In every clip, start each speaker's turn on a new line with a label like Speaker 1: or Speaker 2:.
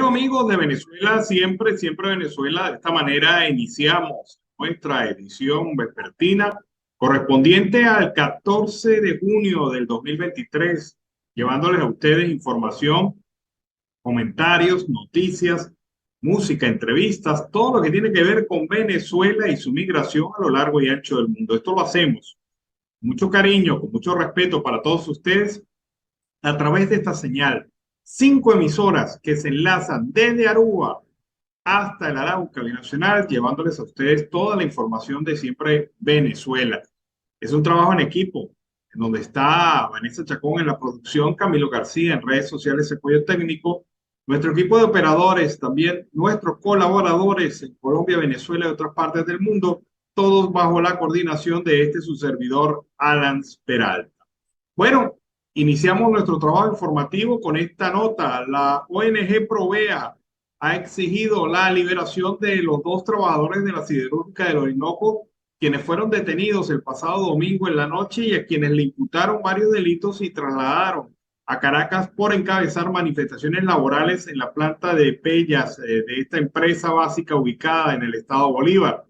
Speaker 1: Amigos de Venezuela, siempre Venezuela. De esta manera iniciamos nuestra edición vespertina correspondiente al 14 de junio del 2023, llevándoles a ustedes información, comentarios, noticias, música, entrevistas, todo lo que tiene que ver con Venezuela y su migración a lo largo y ancho del mundo. Esto lo hacemos con mucho cariño, con mucho respeto para todos ustedes a través de esta señal. 5 emisoras que se enlazan desde Aruba hasta el Arauca Binacional, llevándoles a ustedes toda la información de siempre Venezuela. Es un trabajo en equipo, en donde está Vanessa Chacón en la producción, Camilo García en redes sociales, apoyo técnico, nuestro equipo de operadores, también nuestros colaboradores en Colombia, Venezuela y otras partes del mundo, todos bajo la coordinación de su servidor, Alan Peralta. Bueno, iniciamos nuestro trabajo informativo con esta nota. La ONG Provea ha exigido la liberación de los 2 trabajadores de la siderúrgica del Orinoco, quienes fueron detenidos el pasado domingo en la noche y a quienes le imputaron varios delitos y trasladaron a Caracas por encabezar manifestaciones laborales en la planta de Pellas de esta empresa básica ubicada en el estado Bolívar.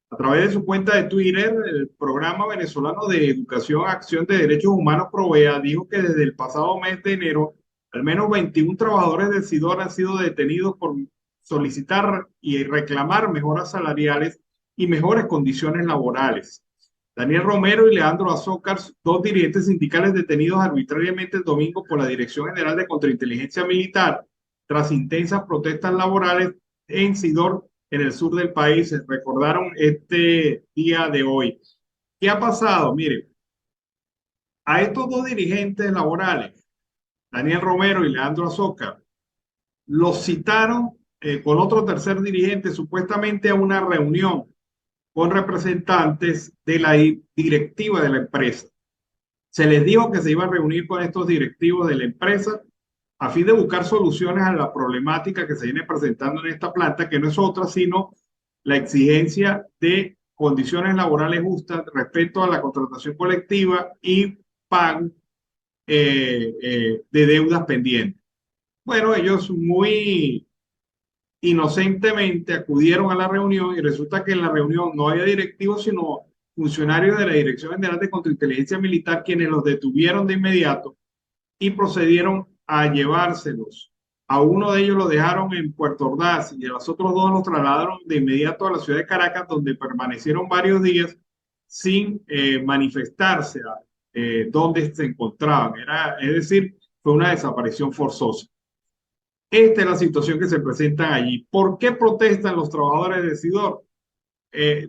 Speaker 1: A través de su cuenta de Twitter, el Programa Venezolano de Educación Acción de Derechos Humanos Provea dijo que desde el pasado mes de enero, al menos 21 trabajadores del SIDOR han sido detenidos por solicitar y reclamar mejoras salariales y mejores condiciones laborales. Daniel Romero y Leandro Azócar, 2 dirigentes sindicales detenidos arbitrariamente el domingo por la Dirección General de Contrainteligencia Militar, tras intensas protestas laborales en SIDOR, en el sur del país, recordaron este día de hoy. ¿Qué ha pasado? Miren, a estos 2 dirigentes laborales, Daniel Romero y Leandro Azócar, los citaron con otro tercer dirigente supuestamente a una reunión con representantes de la directiva de la empresa. Se les dijo que se iba a reunir con estos directivos de la empresa a fin de buscar soluciones a la problemática que se viene presentando en esta planta, que no es otra sino la exigencia de condiciones laborales justas respecto a la contratación colectiva y pago de deudas pendientes. Bueno, ellos muy inocentemente acudieron a la reunión y resulta que en la reunión no había directivos, sino funcionarios de la Dirección General de Contrainteligencia Militar, quienes los detuvieron de inmediato y procedieron a llevárselos. A uno de ellos lo dejaron en Puerto Ordaz y a los otros 2 los trasladaron de inmediato a la ciudad de Caracas, donde permanecieron varios días sin manifestarse a dónde se encontraban. Es decir, fue una desaparición forzosa. Esta es la situación que se presenta allí. ¿Por qué protestan los trabajadores de SIDOR?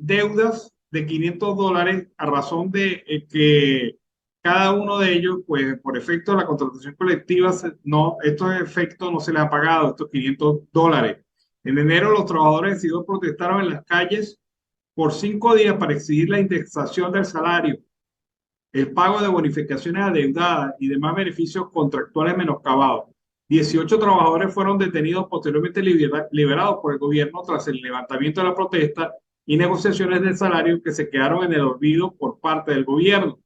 Speaker 1: Deudas de $500 a razón de que cada uno de ellos, pues por efecto de la contratación colectiva, no, estos efectos no se les ha pagado, estos $500. En enero los trabajadores de SIDOR protestaron en las calles por 5 días para exigir la indexación del salario, el pago de bonificaciones adeudadas y demás beneficios contractuales menoscabados. 18 trabajadores fueron detenidos, posteriormente liberados por el gobierno tras el levantamiento de la protesta y negociaciones del salario que se quedaron en el olvido por parte del gobierno.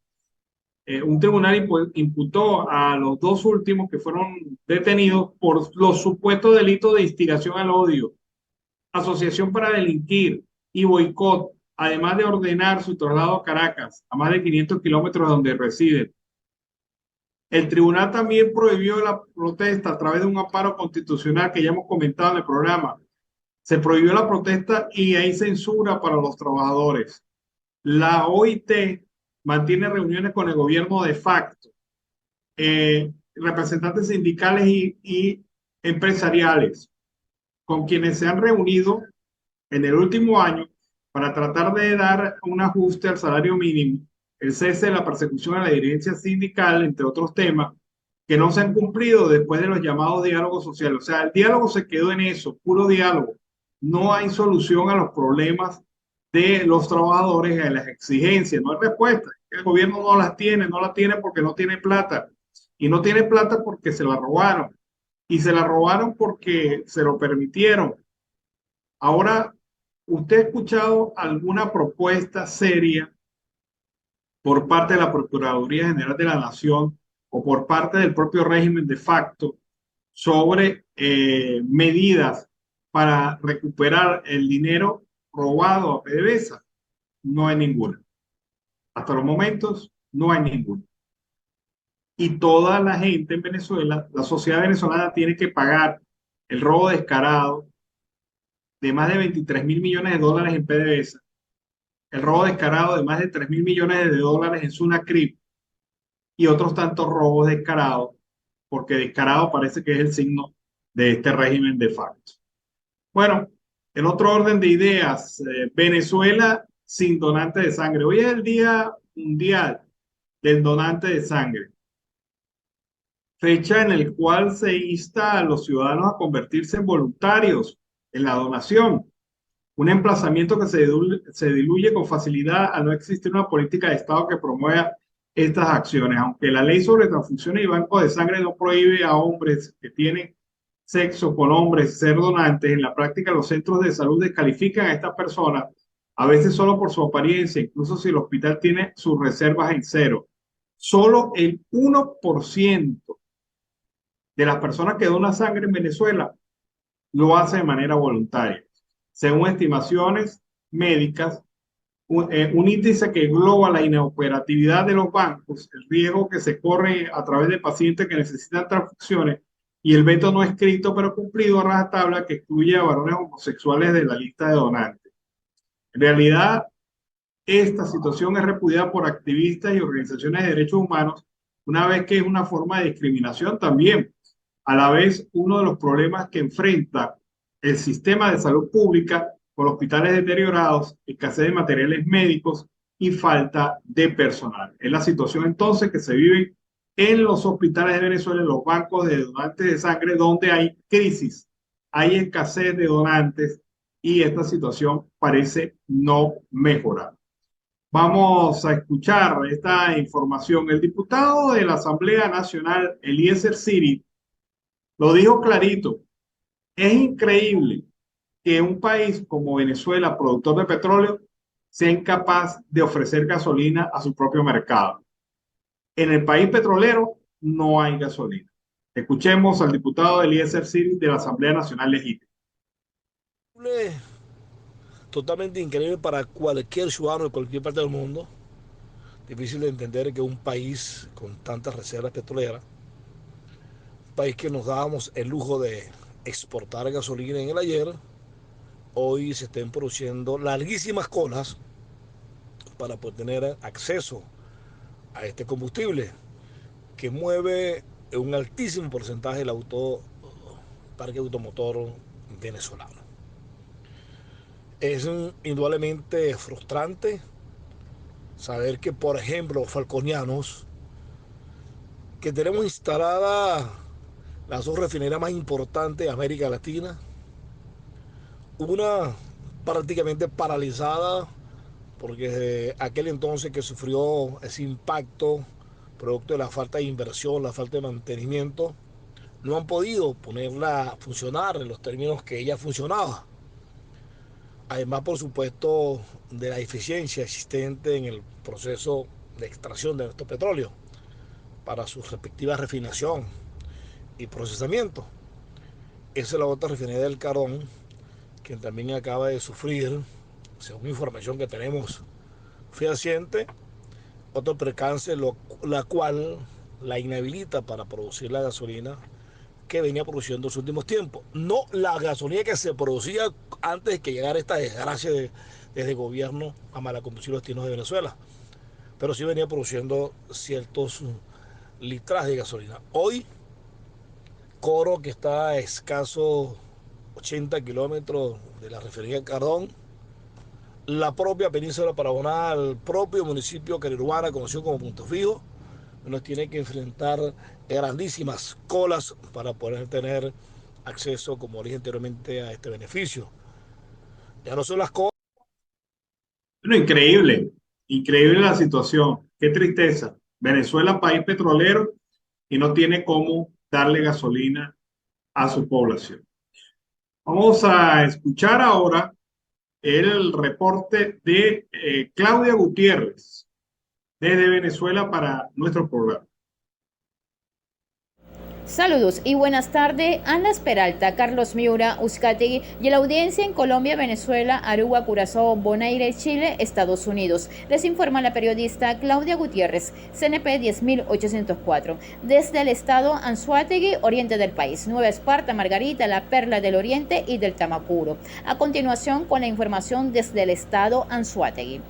Speaker 1: Un tribunal imputó a los 2 últimos que fueron detenidos por los supuestos delitos de instigación al odio, asociación para delinquir y boicot, además de ordenar su traslado a Caracas, a más de 500 kilómetros de donde residen. El tribunal también prohibió la protesta a través de un amparo constitucional que ya hemos comentado en el programa. Se prohibió la protesta y hay censura para los trabajadores. La OIT mantiene reuniones con el gobierno de facto, representantes sindicales y empresariales, con quienes se han reunido en el último año para tratar de dar un ajuste al salario mínimo, el cese de la persecución a la dirigencia sindical, entre otros temas, que no se han cumplido después de los llamados diálogos sociales. O sea, el diálogo se quedó en eso, puro diálogo. No hay solución a los problemas de los trabajadores, a las exigencias, no hay respuesta. El gobierno no las tiene, no las tiene porque no tiene plata. Y no tiene plata porque se la robaron. Y se la robaron porque se lo permitieron. Ahora, ¿usted ha escuchado alguna propuesta seria por parte de la Procuraduría General de la Nación o por parte del propio régimen de facto sobre medidas para recuperar el dinero robado a PDVSA. No hay ninguna. Hasta los momentos no hay ninguna. Y toda la gente en Venezuela, la sociedad venezolana tiene que pagar el robo descarado de más de 23.000 millones de dólares en PDVSA, el robo descarado de más de 3.000 millones de dólares en Sunacrip y otros tantos robos descarados, porque descarado parece que es el signo de este régimen de facto. Bueno, el otro orden de ideas, Venezuela sin donante de sangre. Hoy es el Día Mundial del Donante de Sangre, fecha en el cual se insta a los ciudadanos a convertirse en voluntarios en la donación. Un emplazamiento que se diluye con facilidad al no existir una política de Estado que promueva estas acciones. Aunque la ley sobre transfusiones y bancos de sangre no prohíbe a hombres que tienen sexo con hombres ser donantes, en la práctica los centros de salud descalifican a estas personas, a veces solo por su apariencia, incluso si el hospital tiene sus reservas en cero. Solo el 1% de las personas que donan sangre en Venezuela lo hace de manera voluntaria. Según estimaciones médicas, un índice que engloba la inoperatividad de los bancos, el riesgo que se corre a través de pacientes que necesitan transfusiones y el veto no escrito pero cumplido a rajatabla que excluye a varones homosexuales de la lista de donantes. En realidad, esta situación es repudiada por activistas y organizaciones de derechos humanos, una vez que es una forma de discriminación también. A la vez, uno de los problemas que enfrenta el sistema de salud pública con hospitales deteriorados, escasez de materiales médicos y falta de personal. Es la situación entonces que se vive en los hospitales de Venezuela, en los bancos de donantes de sangre, donde hay crisis, hay escasez de donantes y esta situación parece no mejorar. Vamos a escuchar esta información. El diputado de la Asamblea Nacional, Eliezer Ciri, lo dijo clarito. Es increíble que un país como Venezuela, productor de petróleo, sea incapaz de ofrecer gasolina a su propio mercado. En el país petrolero no hay gasolina. Escuchemos al diputado Eliezer Ciri de la Asamblea Nacional Legítima.
Speaker 2: Totalmente increíble para cualquier ciudadano de cualquier parte del mundo. Difícil de entender que un país con tantas reservas petroleras, un país que nos dábamos el lujo de exportar gasolina en el ayer, hoy se estén produciendo larguísimas colas para poder tener acceso a este combustible que mueve un altísimo porcentaje del parque automotor venezolano. Es indudablemente frustrante saber que, por ejemplo, los falconianos, que tenemos instalada las dos refinerías más importantes de América Latina, una prácticamente paralizada porque desde aquel entonces que sufrió ese impacto producto de la falta de inversión, la falta de mantenimiento, no han podido ponerla a funcionar en los términos que ella funcionaba. Además, por supuesto, de la eficiencia existente en el proceso de extracción de nuestro petróleo para su respectiva refinación y procesamiento. Esa es la otra refinería del Cardón, que también acaba de sufrir, según información que tenemos fehaciente, otro percance, la cual la inhabilita para producir la gasolina que venía produciendo en los últimos tiempos. No la gasolina que se producía antes de que llegara esta desgracia desde el gobierno a malaconducir los destinos de Venezuela, pero sí venía produciendo ciertos litras de gasolina. Hoy, Coro, que está a escasos 80 kilómetros de la refinería de Cardón, la propia península paragonal, el propio municipio Cariruana, conocido como Punto Fijo, nos tiene que enfrentar grandísimas colas para poder tener acceso, como dije anteriormente, a este beneficio. Ya no son las colas.
Speaker 1: Bueno, increíble, increíble la situación. Qué tristeza. Venezuela, país petrolero, y no tiene cómo darle gasolina a su población. Vamos a escuchar ahora el reporte de Claudia Gutiérrez desde Venezuela para nuestro programa.
Speaker 3: Saludos y buenas tardes. Ana Peralta, Carlos Miura, Uzcategui y la audiencia en Colombia, Venezuela, Aruba, Curazao, Bonaire, Chile, Estados Unidos. Les informa la periodista Claudia Gutiérrez, CNP 10804. Desde el estado Anzoátegui, oriente del país, Nueva Esparta, Margarita, La Perla del Oriente y del Tamacuro. A continuación con la información desde el estado Anzoátegui.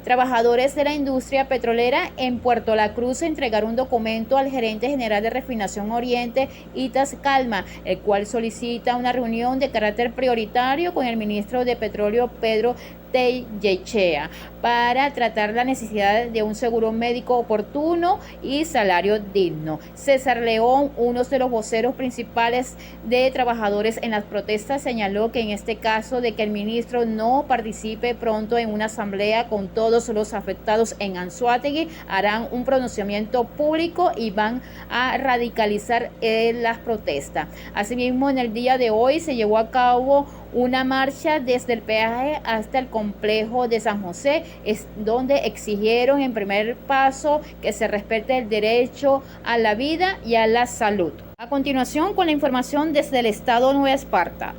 Speaker 3: Trabajadores de la industria petrolera en Puerto La Cruz entregaron un documento al gerente general de Refinación Oriente, Itas Calma, el cual solicita una reunión de carácter prioritario con el ministro de Petróleo, Pedro Tellechea, para tratar la necesidad de un seguro médico oportuno y salario digno. César León, uno de los voceros principales de trabajadores en las protestas, señaló que en este caso de que el ministro no participe pronto en una asamblea con todos los afectados en Anzoátegui, harán un pronunciamiento público y van a radicalizar las protestas. Asimismo, en el día de hoy se llevó a cabo una marcha desde el peaje hasta el complejo de San José, es donde exigieron en primer paso que se respete el derecho a la vida y a la salud. A continuación, con la información desde el estado Nueva Esparta.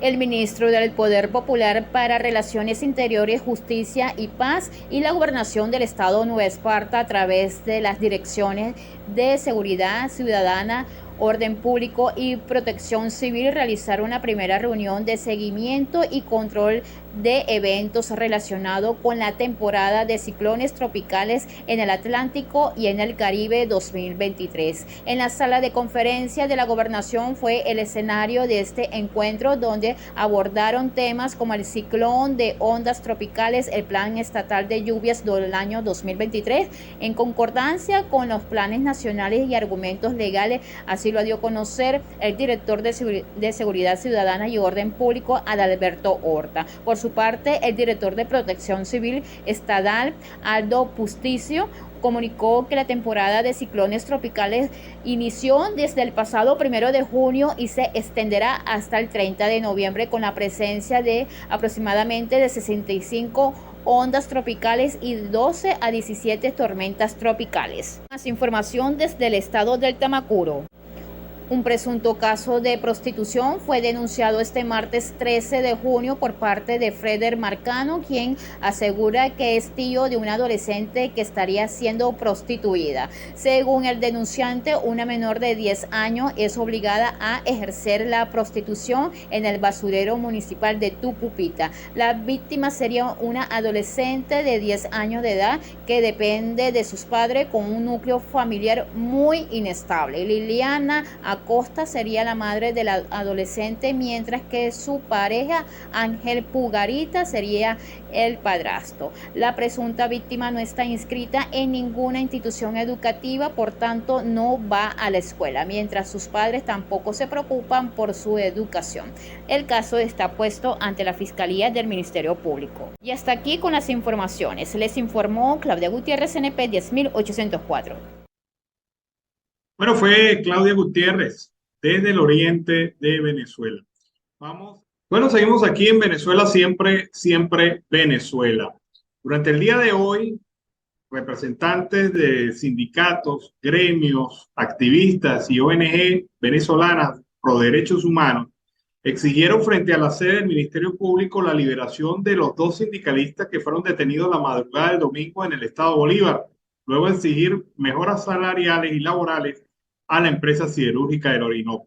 Speaker 3: El ministro del Poder Popular para Relaciones Interiores, Justicia y Paz y la Gobernación del Estado Nueva Esparta, a través de las direcciones de Seguridad Ciudadana, Orden Público y Protección Civil, realizaron una primera reunión de seguimiento y control de eventos relacionados con la temporada de ciclones tropicales en el Atlántico y en el Caribe 2023. En la sala de conferencia de la Gobernación fue el escenario de este encuentro, donde abordaron temas como el ciclón de ondas tropicales, el Plan Estatal de Lluvias del año 2023, en concordancia con los planes nacionales y argumentos legales. Así lo dio a conocer el director de Seguridad Ciudadana y Orden Público, Adalberto Horta. Por su parte, el director de Protección Civil Estatal, Aldo Pusticio, comunicó que la temporada de ciclones tropicales inició desde el pasado 1 de junio y se extenderá hasta el 30 de noviembre con la presencia de aproximadamente de 65 ondas tropicales y 12 a 17 tormentas tropicales. Más información desde el estado del Tamacuro. Un presunto caso de prostitución fue denunciado este martes 13 de junio por parte de Freder Marcano, quien asegura que es tío de una adolescente que estaría siendo prostituida. Según el denunciante, una menor de 10 años es obligada a ejercer la prostitución en el basurero municipal de Tucupita. La víctima sería una adolescente de 10 años de edad que depende de sus padres, con un núcleo familiar muy inestable. Liliana Acosta sería la madre de la adolescente, mientras que su pareja Ángel Pugarita sería el padrastro. La presunta víctima no está inscrita en ninguna institución educativa, por tanto no va a la escuela, mientras sus padres tampoco se preocupan por su educación. El caso está puesto ante la Fiscalía del Ministerio Público. Y hasta aquí con las informaciones. Les informó Claudia Gutiérrez, CNP 10804.
Speaker 1: Bueno, fue Claudia Gutiérrez desde el oriente de Venezuela. Vamos. Bueno, seguimos aquí en Venezuela, siempre, siempre Venezuela. Durante el día de hoy, representantes de sindicatos, gremios, activistas y ONG venezolanas pro derechos humanos exigieron frente a la sede del Ministerio Público la liberación de los 2 sindicalistas que fueron detenidos la madrugada del domingo en el estado Bolívar, luego de exigir mejoras salariales y laborales a la empresa siderúrgica del Orinoco.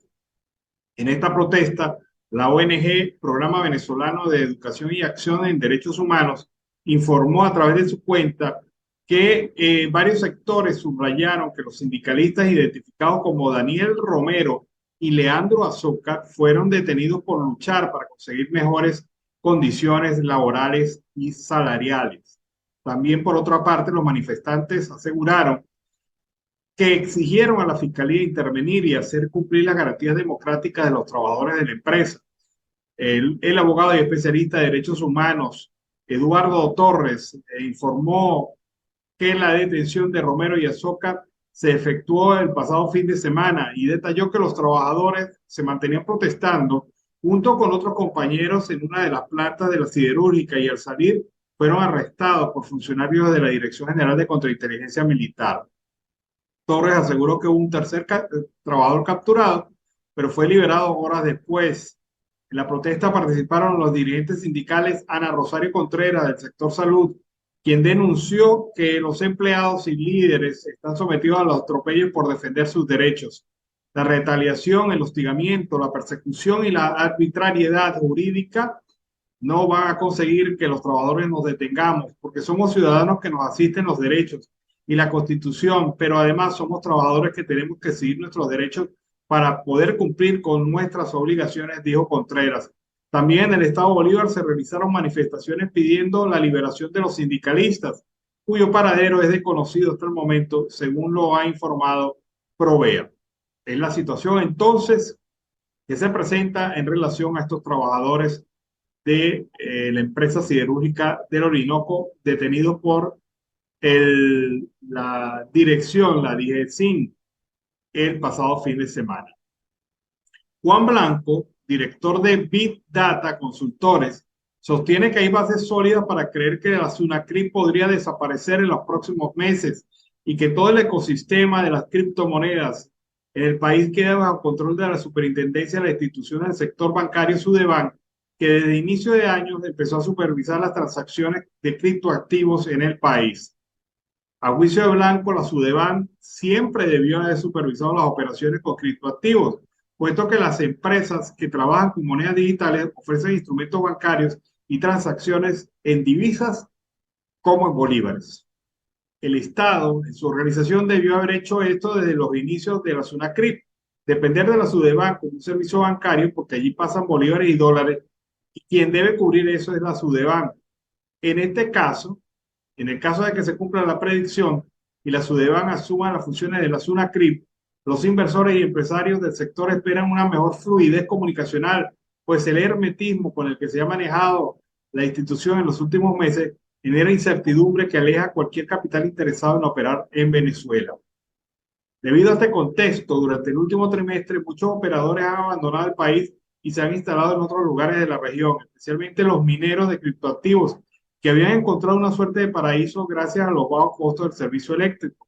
Speaker 1: En esta protesta, la ONG Programa Venezolano de Educación y Acción en Derechos Humanos informó a través de su cuenta que varios sectores subrayaron que los sindicalistas identificados como Daniel Romero y Leandro Azoka fueron detenidos por luchar para conseguir mejores condiciones laborales y salariales. También, por otra parte, los manifestantes aseguraron que exigieron a la Fiscalía intervenir y hacer cumplir las garantías democráticas de los trabajadores de la empresa. El abogado y especialista de derechos humanos, Eduardo Torres, informó que la detención de Romero y Azoka se efectuó el pasado fin de semana y detalló que los trabajadores se mantenían protestando junto con otros compañeros en una de las plantas de la siderúrgica, y al salir fueron arrestados por funcionarios de la Dirección General de Contrainteligencia Militar. Torres aseguró que hubo un tercer trabajador capturado, pero fue liberado horas después. En la protesta participaron los dirigentes sindicales Ana Rosario Contreras del sector salud, quien denunció que los empleados y líderes están sometidos a los atropellos por defender sus derechos. La retaliación, el hostigamiento, la persecución y la arbitrariedad jurídica no van a conseguir que los trabajadores nos detengamos, porque somos ciudadanos que nos asisten los derechos y la Constitución, pero además somos trabajadores que tenemos que seguir nuestros derechos para poder cumplir con nuestras obligaciones, dijo Contreras. También en el Estado Bolívar se realizaron manifestaciones pidiendo la liberación de los sindicalistas, cuyo paradero es desconocido hasta el momento, según lo ha informado Provea. Es la situación entonces que se presenta en relación a estos trabajadores de la empresa siderúrgica del Orinoco, detenidos por la dirección, la DIGESIN, el pasado fin de semana. Juan Blanco, director de Big Data Consultores, sostiene que hay bases sólidas para creer que la SUNACRIP podría desaparecer en los próximos meses y que todo el ecosistema de las criptomonedas en el país queda bajo control de la superintendencia de la institución del sector bancario Sudeban, que desde inicio de año empezó a supervisar las transacciones de criptoactivos en el país. A juicio de Blanco, la Sudeban siempre debió haber supervisado las operaciones con criptoactivos, puesto que las empresas que trabajan con monedas digitales ofrecen instrumentos bancarios y transacciones en divisas como en bolívares. El Estado, en su organización, debió haber hecho esto desde los inicios de la SUNACRIP, depender de la Sudeban como un servicio bancario, porque allí pasan bolívares y dólares, y quien debe cubrir eso es la Sudeban. En este caso, en el caso de que se cumpla la predicción y la Sudeban asuma las funciones de la SUNACRIP, los inversores y empresarios del sector esperan una mejor fluidez comunicacional, pues el hermetismo con el que se ha manejado la institución en los últimos meses genera incertidumbre que aleja a cualquier capital interesado en operar en Venezuela. Debido a este contexto, durante el último trimestre, muchos operadores han abandonado el país y se han instalado en otros lugares de la región, especialmente los mineros de criptoactivos, que habían encontrado una suerte de paraíso gracias a los bajos costos del servicio eléctrico.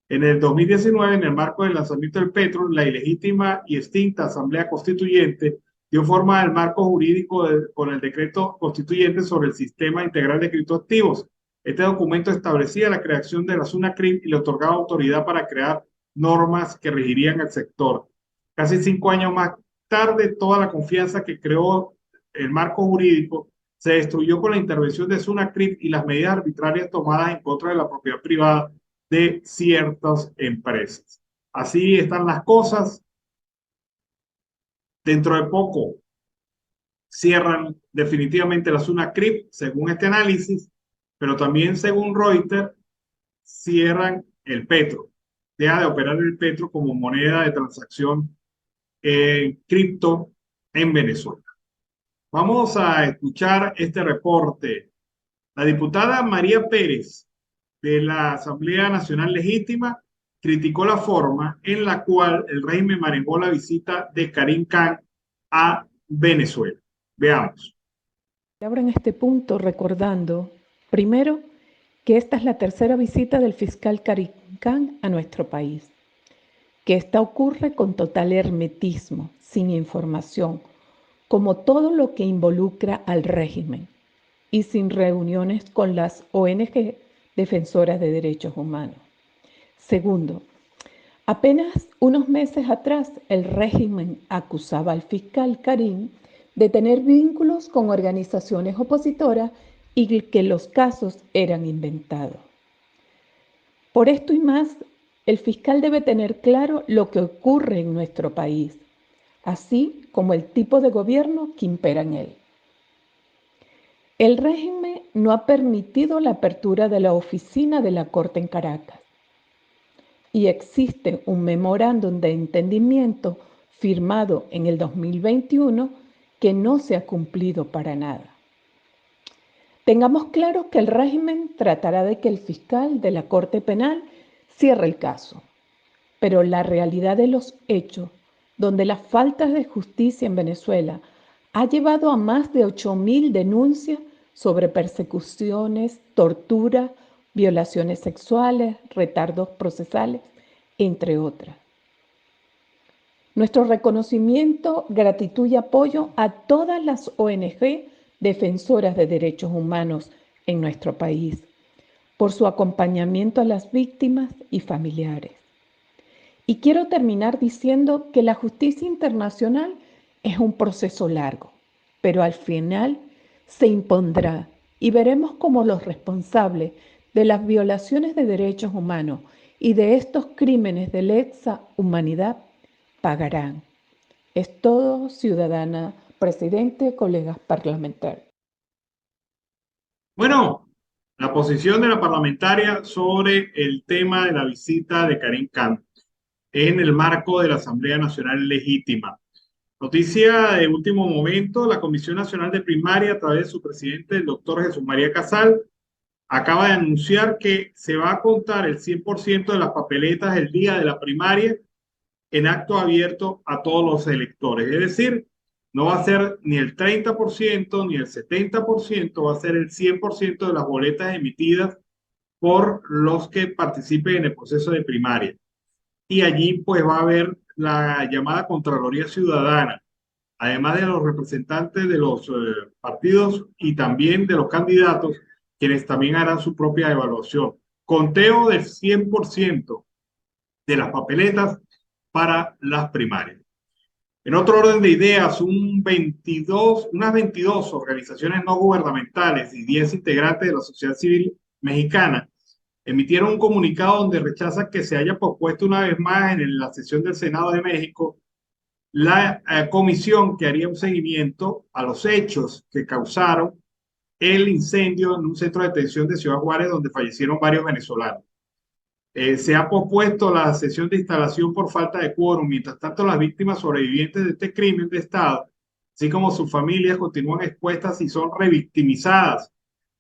Speaker 1: En el 2019, en el marco del lanzamiento del Petro, la ilegítima y extinta Asamblea Constituyente dio forma al marco jurídico con el decreto constituyente sobre el sistema integral de criptoactivos. Este documento establecía la creación de la SUNACRIP y le otorgaba autoridad para crear normas que regirían el sector. Casi 5 años más tarde, toda la confianza que creó el marco jurídico se destruyó con la intervención de SUNACRIP y las medidas arbitrarias tomadas en contra de la propiedad privada de ciertas empresas. Así están las cosas. Dentro de poco cierran definitivamente la SUNACRIP, según este análisis, pero también según Reuters, cierran el Petro. Deja de operar el Petro como moneda de transacción cripto en Venezuela. Vamos a escuchar este reporte. La diputada María Pérez, de la Asamblea Nacional Legítima, criticó la forma en la cual el régimen manejó la visita de Karim Khan a Venezuela. Veamos.
Speaker 4: Ahora en este punto recordando, primero, que esta es la tercera visita del fiscal Karim Khan a nuestro país, que esta ocurre con total hermetismo, sin información, como todo lo que involucra al régimen, y sin reuniones con las ONG defensoras de derechos humanos. Segundo, apenas unos meses atrás el régimen acusaba al fiscal Karim de tener vínculos con organizaciones opositoras y que los casos eran inventados. Por esto y más, el fiscal debe tener claro lo que ocurre en nuestro país, así como el tipo de gobierno que impera en él. El régimen no ha permitido la apertura de la oficina de la Corte en Caracas y existe un memorándum de entendimiento firmado en el 2021 que no se ha cumplido para nada. Tengamos claro que el régimen tratará de que el fiscal de la Corte Penal cierre el caso, pero la realidad de los hechos, donde la falta de justicia en Venezuela ha llevado a más de 8.000 denuncias sobre persecuciones, tortura, violaciones sexuales, retardos procesales, entre otras. Nuestro reconocimiento, gratitud y apoyo a todas las ONG defensoras de derechos humanos en nuestro país por su acompañamiento a las víctimas y familiares. Y quiero terminar diciendo que la justicia internacional es un proceso largo, pero al final se impondrá y veremos cómo los responsables de las violaciones de derechos humanos y de estos crímenes de lesa humanidad pagarán. Es todo, ciudadana, presidente, colegas parlamentarios.
Speaker 1: Bueno, la posición de la parlamentaria sobre el tema de la visita de Karim Khan en el marco de la Asamblea Nacional Legítima. Noticia de último momento, la Comisión Nacional de Primaria, a través de su presidente, el doctor Jesús María Casal, acaba de anunciar que se va a contar el 100% de las papeletas el día de la primaria en acto abierto a todos los electores. Es decir, no va a ser ni el 30% ni el 70%, va a ser el 100% de las boletas emitidas por los que participen en el proceso de primaria. Y allí pues va a haber la llamada Contraloría Ciudadana, además de los representantes de los partidos y también de los candidatos, quienes también harán su propia evaluación. Conteo del 100% de las papeletas para las primarias. En otro orden de ideas, unas 22 organizaciones no gubernamentales y 10 integrantes de la sociedad civil mexicana emitieron un comunicado donde rechazan que se haya propuesto una vez más en la sesión del Senado de México la comisión que haría un seguimiento a los hechos que causaron el incendio en un centro de detención de Ciudad Juárez donde fallecieron varios venezolanos. Se ha pospuesto la sesión de instalación por falta de quórum. Mientras tanto, las víctimas sobrevivientes de este crimen de Estado, así como sus familias, continúan expuestas y son revictimizadas.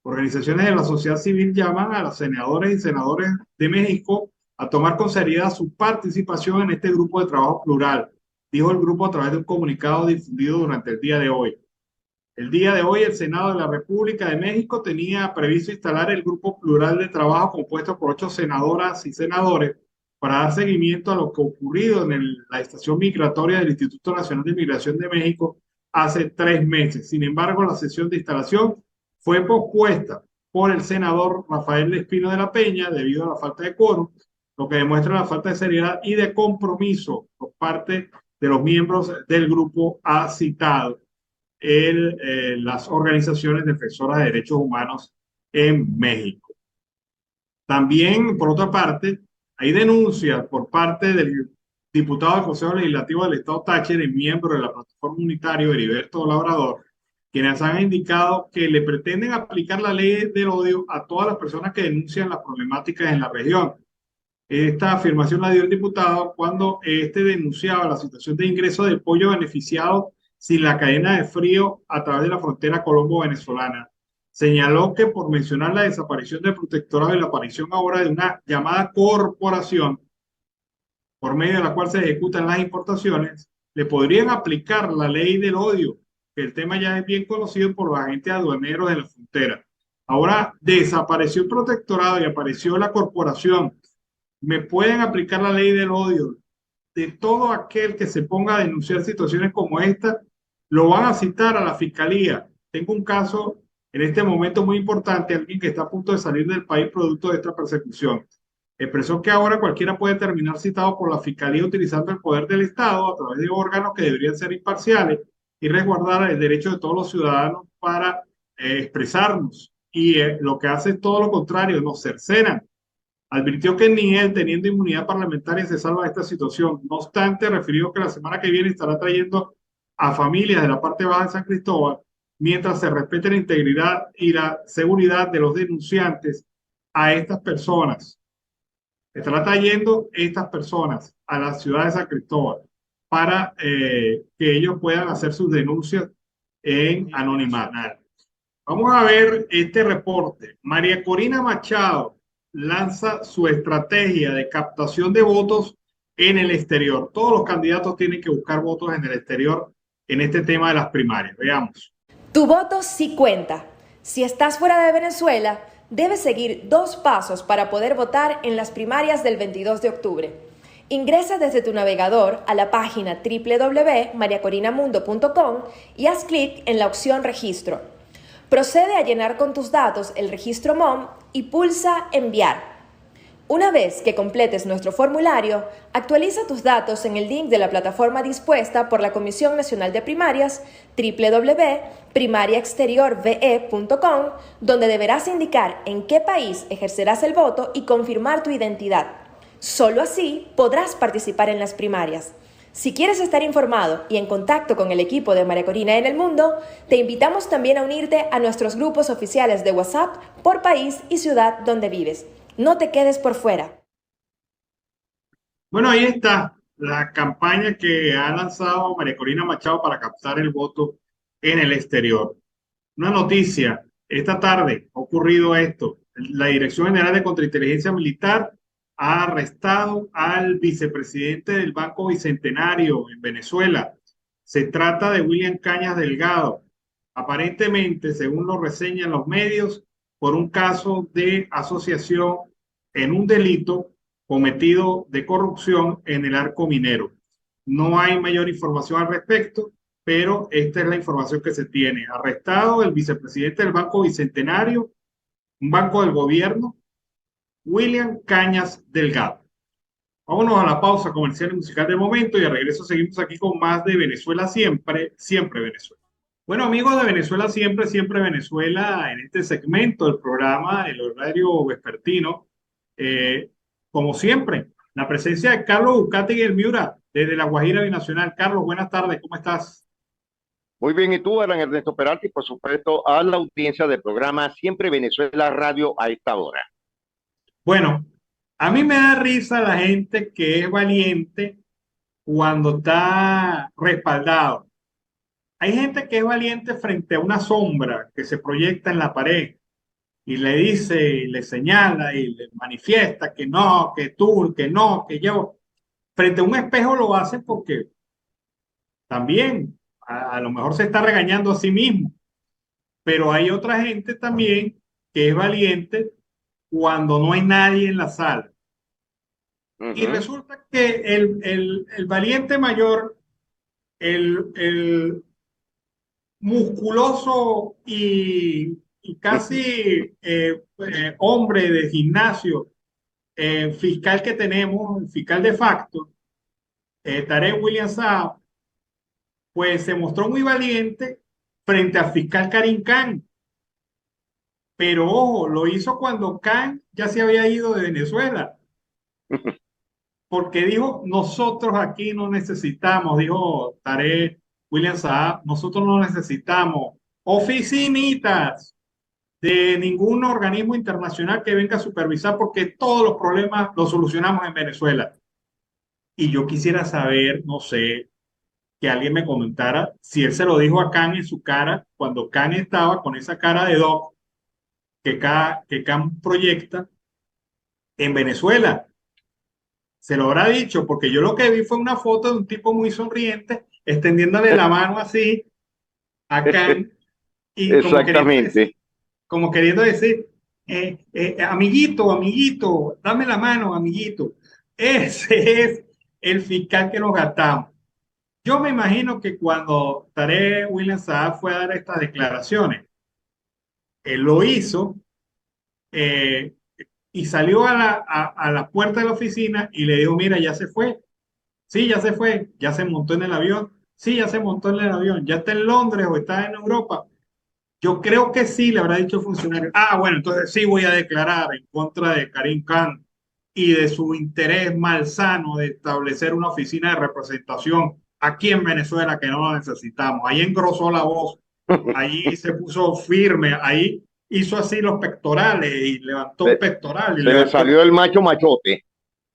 Speaker 1: Organizaciones de la sociedad civil llaman a los senadores y senadoras de México a tomar con seriedad su participación en este grupo de trabajo plural, dijo el grupo a través de un comunicado difundido durante el día de hoy. El día de hoy, el Senado de la República de México tenía previsto instalar el grupo plural de trabajo compuesto por 8 senadoras y senadores para dar seguimiento a lo que ocurrido en la estación migratoria del Instituto Nacional de Migración de México hace 3 meses. Sin embargo, la sesión de instalación fue pospuesta por el senador Rafael Espino de la Peña debido a la falta de quórum, lo que demuestra la falta de seriedad y de compromiso por parte de los miembros del grupo ha citado las organizaciones defensoras de derechos humanos en México. También, por otra parte, hay denuncias por parte del diputado del Consejo Legislativo del Estado Táchira y miembro de la plataforma unitaria Heriberto Labrador, quienes han indicado que le pretenden aplicar la ley del odio a todas las personas que denuncian las problemáticas en la región. Esta afirmación la dio el diputado cuando denunciaba la situación de ingreso del pollo beneficiado sin la cadena de frío a través de la frontera colombo-venezolana. Señaló que por mencionar la desaparición del protectorado y la aparición ahora de una llamada corporación por medio de la cual se ejecutan las importaciones, le podrían aplicar la ley del odio, que el tema ya es bien conocido por los agentes aduaneros de la frontera. Ahora desapareció el protectorado y apareció la corporación. Me pueden aplicar la ley del odio. De todo aquel que se ponga a denunciar situaciones como esta, lo van a citar a la fiscalía. Tengo un caso en este momento muy importante, alguien que está a punto de salir del país producto de esta persecución. Expresó que ahora cualquiera puede terminar citado por la fiscalía utilizando el poder del Estado a través de órganos que deberían ser imparciales y resguardar el derecho de todos los ciudadanos para expresarnos. Y lo que hace es todo lo contrario, nos cercenan. Advirtió que ni él, teniendo inmunidad parlamentaria, se salva de esta situación. No obstante, refirió que la semana que viene estará trayendo a familias de la parte baja de San Cristóbal, mientras se respete la integridad y la seguridad de los denunciantes a estas personas. Estará trayendo estas personas a la ciudad de San Cristóbal para que ellos puedan hacer sus denuncias en anonimato. Vamos a ver este reporte. María Corina Machado lanza su estrategia de captación de votos en el exterior. Todos los candidatos tienen que buscar votos en el exterior en este tema de las primarias. Veamos.
Speaker 5: Tu voto sí cuenta. Si estás fuera de Venezuela, debes seguir 2 pasos para poder votar en las primarias del 22 de octubre. Ingresa desde tu navegador a la página www.mariacorinamundo.com y haz clic en la opción Registro. Procede a llenar con tus datos el registro MOM y pulsa Enviar. Una vez que completes nuestro formulario, actualiza tus datos en el link de la plataforma dispuesta por la Comisión Nacional de Primarias, www.primariaexteriorve.com, donde deberás indicar en qué país ejercerás el voto y confirmar tu identidad. Solo así podrás participar en las primarias. Si quieres estar informado y en contacto con el equipo de María Corina en el mundo, te invitamos también a unirte a nuestros grupos oficiales de WhatsApp por país y ciudad donde vives. No te quedes por fuera.
Speaker 1: Bueno, ahí está la campaña que ha lanzado María Corina Machado para captar el voto en el exterior. Una noticia, esta tarde ha ocurrido esto. La Dirección General de Contrainteligencia Militar ha arrestado al vicepresidente del Banco Bicentenario en Venezuela. Se trata de William Cañas Delgado. Aparentemente, según lo reseñan los medios, por un caso de asociación en un delito cometido de corrupción en el arco minero. No hay mayor información al respecto, pero esta es la información que se tiene. Arrestado el vicepresidente del Banco Bicentenario, un banco del gobierno, William Cañas Delgado. Vámonos a la pausa comercial y musical del momento y de regreso seguimos aquí con más de Venezuela siempre, siempre Venezuela. Bueno, amigos de Venezuela siempre, siempre Venezuela, en este segmento del programa, el horario vespertino, como siempre, la presencia de Carlos Uzcategui el Miura, desde La Guajira Binacional. Carlos, buenas tardes, ¿cómo estás?
Speaker 6: Muy bien, y tú, Alan Ernesto Peralta, y por supuesto a la audiencia del programa Siempre Venezuela Radio a esta hora.
Speaker 1: Bueno, a mí me da risa la gente que es valiente cuando está respaldado. Hay gente que es valiente frente a una sombra que se proyecta en la pared y le dice, y le señala y le manifiesta que no, que tú, que no, que yo. Frente a un espejo lo hace porque también a lo mejor se está regañando a sí mismo. Pero hay otra gente también que es valiente cuando no hay nadie en la sala. Y resulta que el valiente mayor, el musculoso y casi hombre de gimnasio, fiscal que tenemos, el fiscal de facto, Tarek William Saab, pues se mostró muy valiente frente al fiscal Karim Khan. Pero ojo, lo hizo cuando Khan ya se había ido de Venezuela. Porque dijo, nosotros aquí no necesitamos, dijo Tarek William Saab, nosotros no necesitamos oficinitas de ningún organismo internacional que venga a supervisar porque todos los problemas los solucionamos en Venezuela. Y yo quisiera saber, no sé, que alguien me comentara si él se lo dijo a Khan en su cara, cuando Khan estaba con esa cara de Doc que Khan proyecta en Venezuela. Se lo habrá dicho, porque yo lo que vi fue una foto de un tipo muy sonriente, extendiéndole la mano así a Khan y
Speaker 6: Exactamente.
Speaker 1: como queriendo decir, amiguito, amiguito, dame la mano, amiguito. Ese es el fiscal que nos gastamos. Yo me imagino que cuando Tarek William Saab fue a dar estas declaraciones, él lo hizo y salió a la puerta de la oficina y le dijo, mira, ya se fue. Sí, ya se fue. Ya se montó en el avión. Sí, ya se montó en el avión. Ya está en Londres o está en Europa. Yo creo que sí, le habrá dicho el funcionario. Ah, bueno, entonces sí voy a declarar en contra de Karim Khan y de su interés malsano de establecer una oficina de representación aquí en Venezuela que no lo necesitamos. Ahí engrosó la voz, ahí se puso firme, ahí hizo así los pectorales y levantó pectoral.
Speaker 6: Se le salió el macho machote.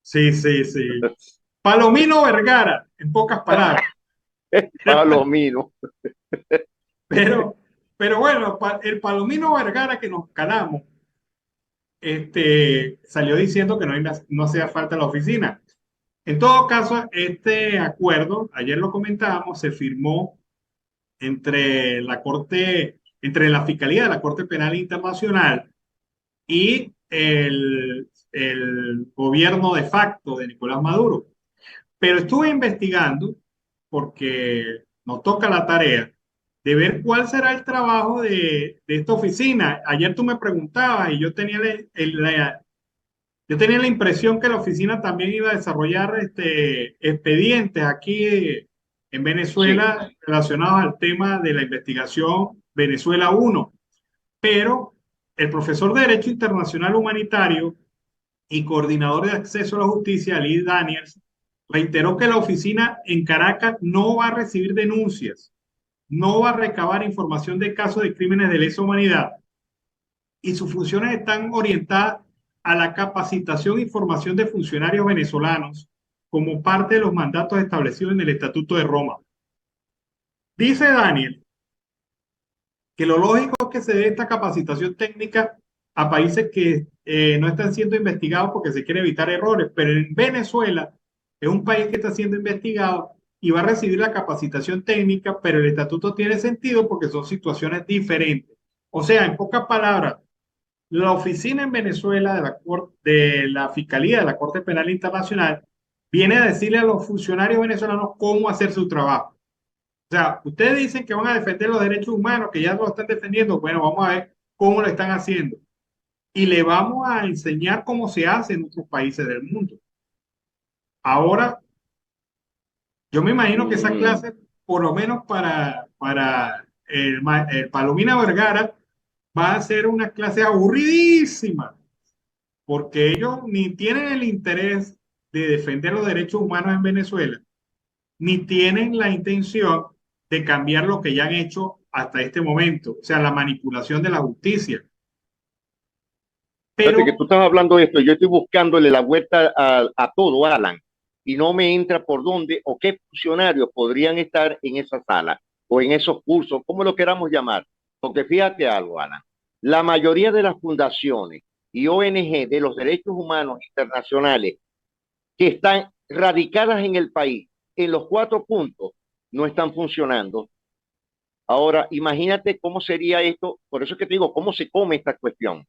Speaker 1: Sí, sí, sí. Palomino Vergara, en pocas palabras.
Speaker 6: Palomino.
Speaker 1: Pero bueno, el Palomino Vergara que nos calamos, salió diciendo que no hacía falta la oficina. En todo caso, este acuerdo, ayer lo comentábamos, se firmó entre entre la Fiscalía de la Corte Penal Internacional y el gobierno de facto de Nicolás Maduro. Pero estuve investigando porque nos toca la tarea de ver cuál será el trabajo de esta oficina. Ayer tú me preguntabas y yo tenía yo tenía la impresión que la oficina también iba a desarrollar expedientes aquí en
Speaker 6: Sí,
Speaker 1: Venezuela relacionados al tema de la investigación Venezuela 1. Pero el profesor de Derecho Internacional Humanitario y coordinador de acceso a la justicia, Lee Daniels, reiteró que la oficina en Caracas no va a recibir denuncias, no va a recabar información de casos de crímenes de lesa humanidad y sus funciones están orientadas a la capacitación y formación de funcionarios venezolanos como parte de los mandatos establecidos en el Estatuto de Roma. Dice Daniel que lo lógico es que se dé esta capacitación técnica a países que no están siendo investigados porque se quiere evitar errores, pero en Venezuela es un país que está siendo investigado y va a recibir la capacitación técnica, pero el estatuto tiene sentido porque son situaciones diferentes. O sea, en pocas palabras, la oficina en Venezuela de la Fiscalía de la Corte Penal Internacional viene a decirle a los funcionarios venezolanos cómo hacer su trabajo. O sea, ustedes dicen que van a defender los derechos humanos, que ya lo están defendiendo. Bueno, vamos a ver cómo lo están haciendo. Y le vamos a enseñar cómo se hace en otros países del mundo. Ahora, yo me imagino que esa
Speaker 6: mm,
Speaker 1: clase, por lo menos para el Palomina Vergara, va a ser una clase aburridísima, porque ellos ni tienen el interés de defender los derechos humanos en Venezuela, ni tienen la intención de cambiar lo que ya han hecho hasta este momento, o sea, la manipulación de la justicia.
Speaker 6: fíjate que
Speaker 1: Pero,
Speaker 6: tú estás hablando de esto, yo estoy buscándole la vuelta a todo, Alan, y no me entra por dónde o qué funcionarios podrían estar en esa sala o en esos cursos, como lo queramos llamar. Porque fíjate algo, Alan, la mayoría de las fundaciones y ONG de los derechos humanos internacionales que están radicadas en el país, en los 4 puntos, no están funcionando. Ahora, imagínate cómo sería esto, por eso es que te digo, cómo se come esta cuestión.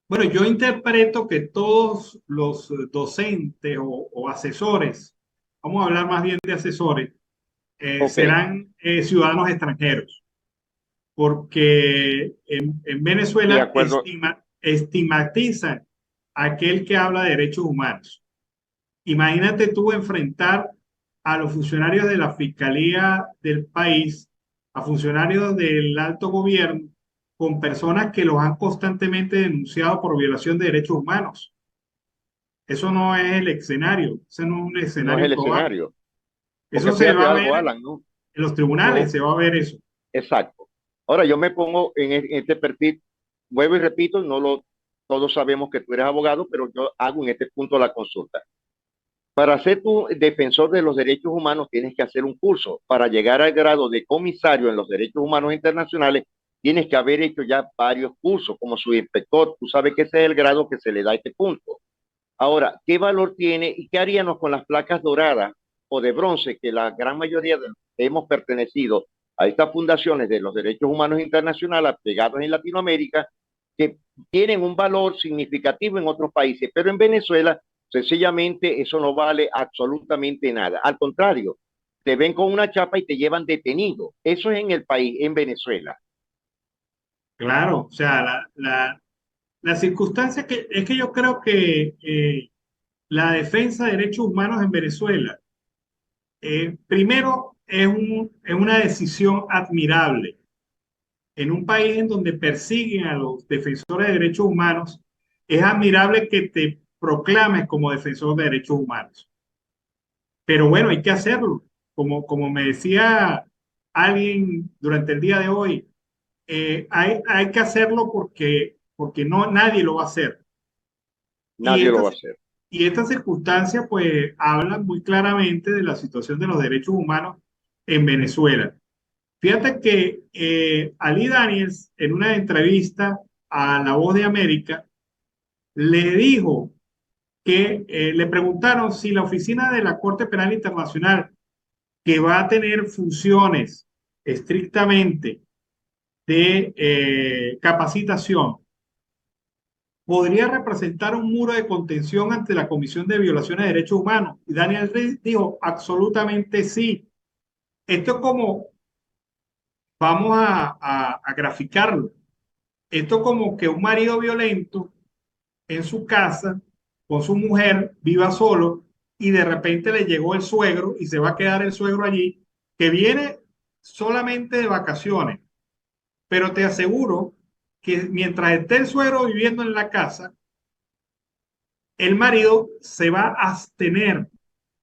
Speaker 1: bueno, yo interpreto que todos los docentes o asesores, vamos a hablar más bien de asesores,
Speaker 6: Ok,
Speaker 1: serán ciudadanos extranjeros, porque en
Speaker 6: de
Speaker 1: Venezuela
Speaker 6: acuerdo.
Speaker 1: estigmatizan a aquel que habla de derechos humanos. Imagínate tú enfrentar a los funcionarios de la fiscalía del país, a funcionarios del alto gobierno, con personas que los han constantemente denunciado por violación de derechos humanos. Eso no es el escenario, ese no es un
Speaker 6: No es
Speaker 1: escenario
Speaker 6: el
Speaker 1: probable.
Speaker 6: escenario.
Speaker 1: Eso
Speaker 6: Porque
Speaker 1: se
Speaker 6: fíjate
Speaker 1: va a ver
Speaker 6: algo, Alan, ¿no?
Speaker 1: en los tribunales,
Speaker 6: Yo,
Speaker 1: se va a ver eso.
Speaker 6: exacto. Ahora yo me pongo en este perfil, vuelvo y repito, todos sabemos que tú eres abogado, pero yo hago en este punto la consulta. Para ser tu defensor de los derechos humanos tienes que hacer un curso. Para llegar al grado de comisario en los derechos humanos internacionales, tienes que haber hecho ya varios cursos como subinspector. Tú sabes que ese es el grado que se le da a este punto. Ahora, ¿qué valor tiene y qué haríamos con las placas doradas o de bronce que la gran mayoría de los que hemos pertenecido a estas fundaciones de los derechos humanos internacionales pegados en Latinoamérica, que tienen un valor significativo en otros países, pero en Venezuela sencillamente eso no vale absolutamente nada. Al contrario, te ven con una chapa y te llevan detenido. Eso es en el país, en Venezuela.
Speaker 1: Claro, o sea, la circunstancia es que yo creo que la defensa de derechos humanos en Venezuela, primero, es una decisión admirable. En un país en donde persiguen a los defensores de derechos humanos, es admirable que te proclames como defensor de derechos humanos. Pero bueno, hay que hacerlo. Como me decía alguien durante el día de hoy, hay que hacerlo porque no, nadie lo va a hacer. Y
Speaker 6: Nadie lo va a
Speaker 1: estas,
Speaker 6: hacer.
Speaker 1: y estas circunstancias pues hablan muy claramente de la situación de los derechos humanos en Venezuela. Fíjate que Ali Daniels, en una entrevista a La Voz de América, le dijo que le preguntaron si la oficina de la Corte Penal Internacional, que va a tener funciones estrictamente de capacitación, podría representar un muro de contención ante la Comisión de Violaciones de Derechos Humanos. Y Daniel Reed dijo, absolutamente sí. Esto es como, vamos a graficarlo, esto es como que un marido violento en su casa con su mujer viva solo y de repente le llegó el suegro y se va a quedar el suegro allí, que viene solamente de vacaciones, pero te aseguro que mientras esté el suegro viviendo en la casa, el marido se va a abstener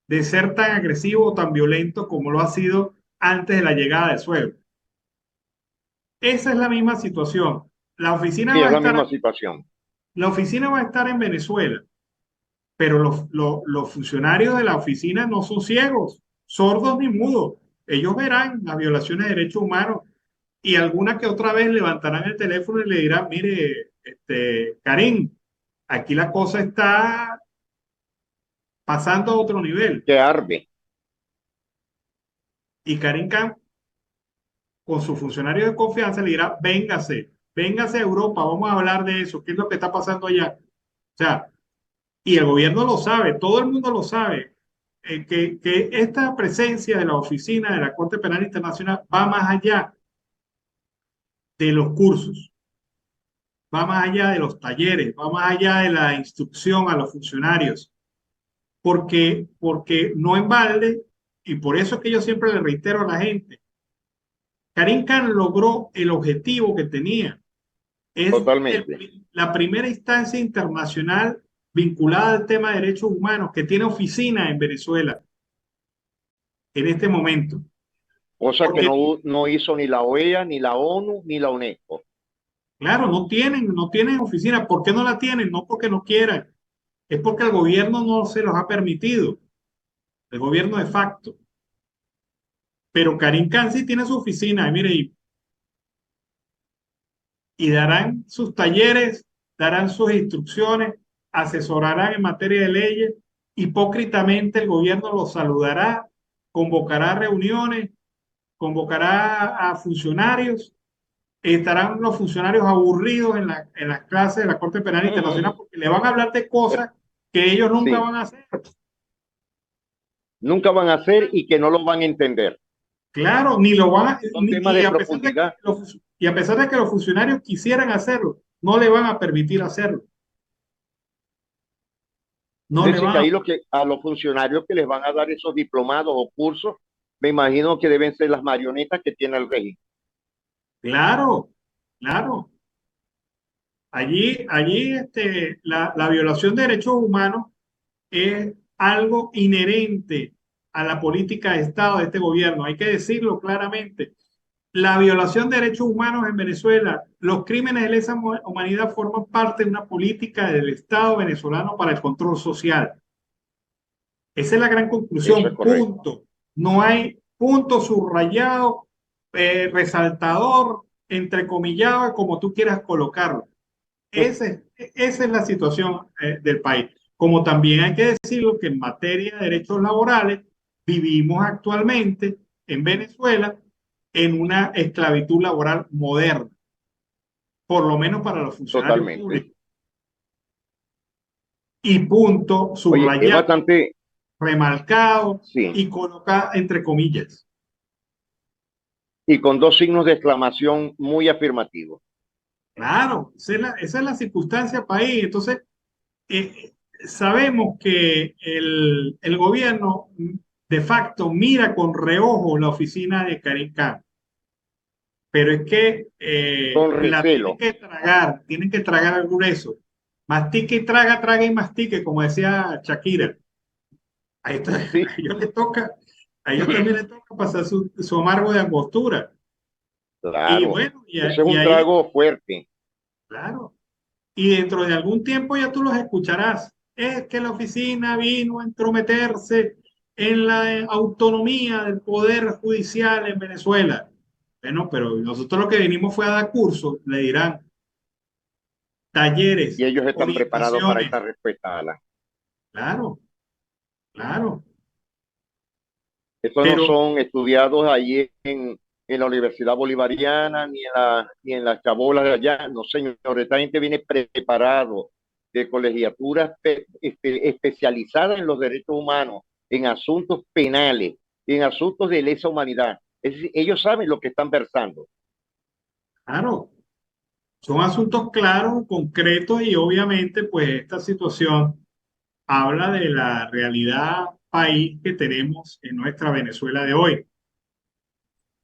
Speaker 1: de ser tan agresivo o tan violento como lo ha sido antes de la llegada del suegro. Esa es la misma situación. La oficina
Speaker 6: Sí,
Speaker 1: va
Speaker 6: es
Speaker 1: a
Speaker 6: la
Speaker 1: estar,
Speaker 6: misma situación.
Speaker 1: la oficina va a estar en Venezuela, pero los funcionarios de la oficina no son ciegos, sordos ni mudos. Ellos verán las violaciones de derechos humanos y alguna que otra vez levantarán el teléfono y le dirán, mire, Karim, aquí la cosa está pasando a otro nivel.
Speaker 6: Que arde.
Speaker 1: Y Karim Khan, con su funcionario de confianza, le dirá, véngase, véngase a Europa, vamos a hablar de eso, qué es lo que está pasando allá. O sea, y el gobierno lo sabe, todo el mundo lo sabe, que esta presencia de la oficina de la Corte Penal Internacional va más allá de los cursos, va más allá de los talleres, va más allá de la instrucción a los funcionarios, porque no en balde, y por eso es que yo siempre le reitero a la gente, Karim Khan logró el objetivo que tenía. Es
Speaker 6: Totalmente.
Speaker 1: la primera instancia internacional vinculada al tema de derechos humanos que tiene oficina en Venezuela en este momento.
Speaker 6: Cosa que
Speaker 1: Porque,
Speaker 6: no hizo ni la OEA, ni la ONU, ni la UNESCO.
Speaker 1: claro, no tienen oficina. ¿Por qué no la tienen? No porque no quieran, es porque el gobierno no se los ha permitido, el gobierno de facto. Pero Karim Khan sí tiene su oficina, y mire, y darán sus talleres, darán sus instrucciones, asesorarán en materia de leyes. Hipócritamente el gobierno los saludará, convocará reuniones, convocará a funcionarios, estarán los funcionarios aburridos en las clases de la Corte Penal Internacional porque le van a hablar de cosas que ellos nunca
Speaker 6: Sí,
Speaker 1: van a hacer.
Speaker 6: nunca van a hacer y que no lo van a entender.
Speaker 1: Claro, ni lo van a,
Speaker 6: Son temas de
Speaker 1: y a pesar de que
Speaker 6: profundidad.
Speaker 1: y a pesar de que los funcionarios quisieran hacerlo, no le van a permitir hacerlo. No
Speaker 6: Es
Speaker 1: le
Speaker 6: decir, que
Speaker 1: van a.
Speaker 6: ahí a los funcionarios que les van a dar esos diplomados o cursos, me imagino que deben ser las marionetas que tiene el régimen.
Speaker 1: Claro, claro. Allí la violación de derechos humanos es algo inherente a la política de Estado de este gobierno. Hay que decirlo claramente. La violación de derechos humanos en Venezuela, los crímenes de lesa humanidad forman parte de una política del Estado venezolano para el control social. Esa es la gran
Speaker 6: Eso es
Speaker 1: conclusión,
Speaker 6: correcto.
Speaker 1: punto. No hay punto subrayado, resaltador, entrecomillado, como tú quieras colocarlo. Esa es la situación del país. Como también hay que decirlo que en materia de derechos laborales vivimos actualmente en Venezuela en una esclavitud laboral moderna, por lo menos para los funcionarios
Speaker 6: Totalmente.
Speaker 1: públicos. Y punto
Speaker 6: Oye, es
Speaker 1: subrayado,
Speaker 6: bastante,
Speaker 1: remarcado
Speaker 6: sí,
Speaker 1: y colocado entre comillas.
Speaker 6: y con dos signos de exclamación muy afirmativos.
Speaker 1: Claro, esa es la circunstancia país. Entonces, sabemos que el gobierno de facto mira con reojo la oficina de Karim Khan, pero es que
Speaker 6: Con
Speaker 1: la
Speaker 6: recelo.
Speaker 1: tienen que tragar al grueso. Mastique y traga, traga y mastique, como decía Shakira. Ahí está,
Speaker 6: Sí,
Speaker 1: a ellos les toca, a ellos también les toca pasar su amargo de angostura. Y
Speaker 6: claro.
Speaker 1: bueno,
Speaker 6: Ese es
Speaker 1: y
Speaker 6: un
Speaker 1: ahí,
Speaker 6: trago fuerte.
Speaker 1: claro. Y dentro de algún tiempo ya tú los escucharás. Es que la oficina vino a entrometerse en la autonomía del poder judicial en Venezuela. Bueno, pero nosotros lo que vinimos fue a dar cursos, le dirán,
Speaker 6: Y
Speaker 1: talleres,
Speaker 6: ellos están preparados para
Speaker 1: orientaciones.
Speaker 6: esta respuesta, Ala.
Speaker 1: Claro, claro.
Speaker 6: Estos no
Speaker 1: Pero
Speaker 6: son estudiados allí en la Universidad Bolivariana, ni en las chabolas de allá. No, señor, esta gente viene preparado de colegiaturas especializadas en los derechos humanos, en asuntos penales, en asuntos de lesa humanidad. Es decir, ellos saben lo que están versando.
Speaker 1: Claro, son asuntos claros, concretos y obviamente pues esta situación habla de la realidad país que tenemos en nuestra Venezuela de hoy,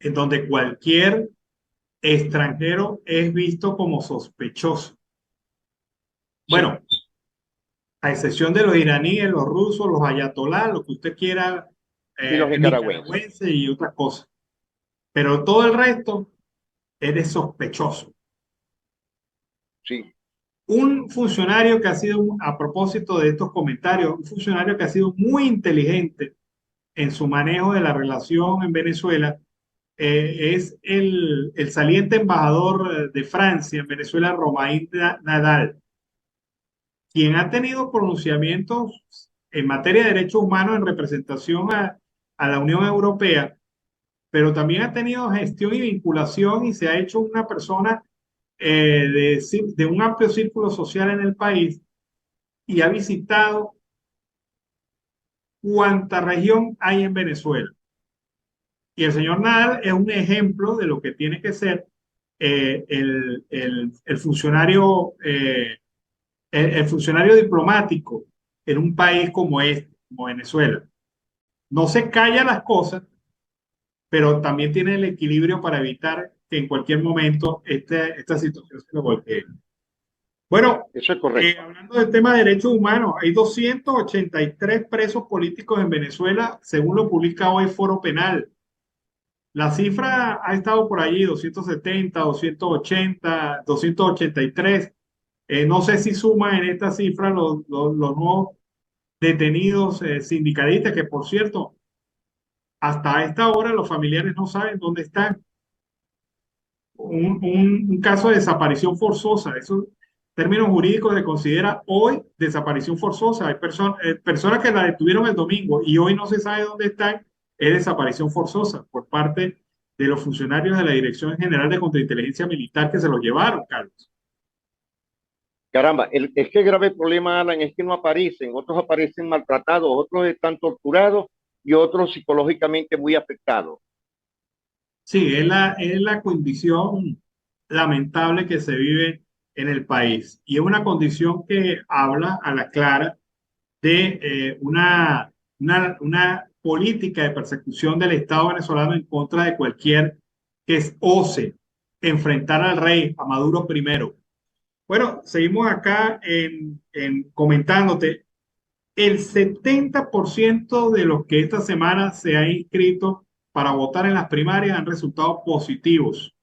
Speaker 1: en donde cualquier extranjero es visto como sospechoso. Bueno, a excepción de los iraníes, los rusos, los ayatolás, lo que usted quiera,
Speaker 6: Y los nicaragüenses.
Speaker 1: nicaragüenses y otras cosas. Pero todo el resto eres sospechoso.
Speaker 6: Sí.
Speaker 1: Un funcionario que ha sido, a propósito de estos comentarios, un funcionario que ha sido muy inteligente en su manejo de la relación en Venezuela, es el saliente embajador de Francia en Venezuela, Romain Nadal, quien ha tenido pronunciamientos en materia de derechos humanos en representación a la Unión Europea, pero también ha tenido gestión y vinculación y se ha hecho una persona de un amplio círculo social en el país y ha visitado cuánta región hay en Venezuela. Y el señor Nadal es un ejemplo de lo que tiene que ser el funcionario, el funcionario diplomático en un país como este, como Venezuela. No se calla las cosas, pero también tiene el equilibrio para evitar que en cualquier momento esta situación se lo voltee. Bueno,
Speaker 6: Eso es correcto.
Speaker 1: hablando del tema de derechos humanos, hay 283 presos políticos en Venezuela, según lo publica hoy Foro Penal. La cifra ha estado por allí, 270, 280, 283. No sé si suma en esta cifra los nuevos detenidos sindicalistas, que por cierto, hasta esta hora los familiares no saben dónde están. Un caso de desaparición forzosa, esos términos jurídicos se considera hoy desaparición forzosa. Hay personas que la detuvieron el domingo y hoy no se sabe dónde están, es desaparición forzosa por parte de los funcionarios de la Dirección General de Contrainteligencia Militar que se los llevaron, Carlos.
Speaker 6: Caramba, es que el grave problema, Alan, es que no aparecen. Otros aparecen maltratados, otros están torturados y otros psicológicamente muy afectados.
Speaker 1: Sí, es la condición lamentable que se vive en el país y es una condición que habla a la clara de una política de persecución del Estado venezolano en contra de cualquier que ose enfrentar al rey, a Maduro primero. Bueno, seguimos acá comentándote. El 70% de los que esta semana se ha inscrito para votar en las primarias han resultado positivos.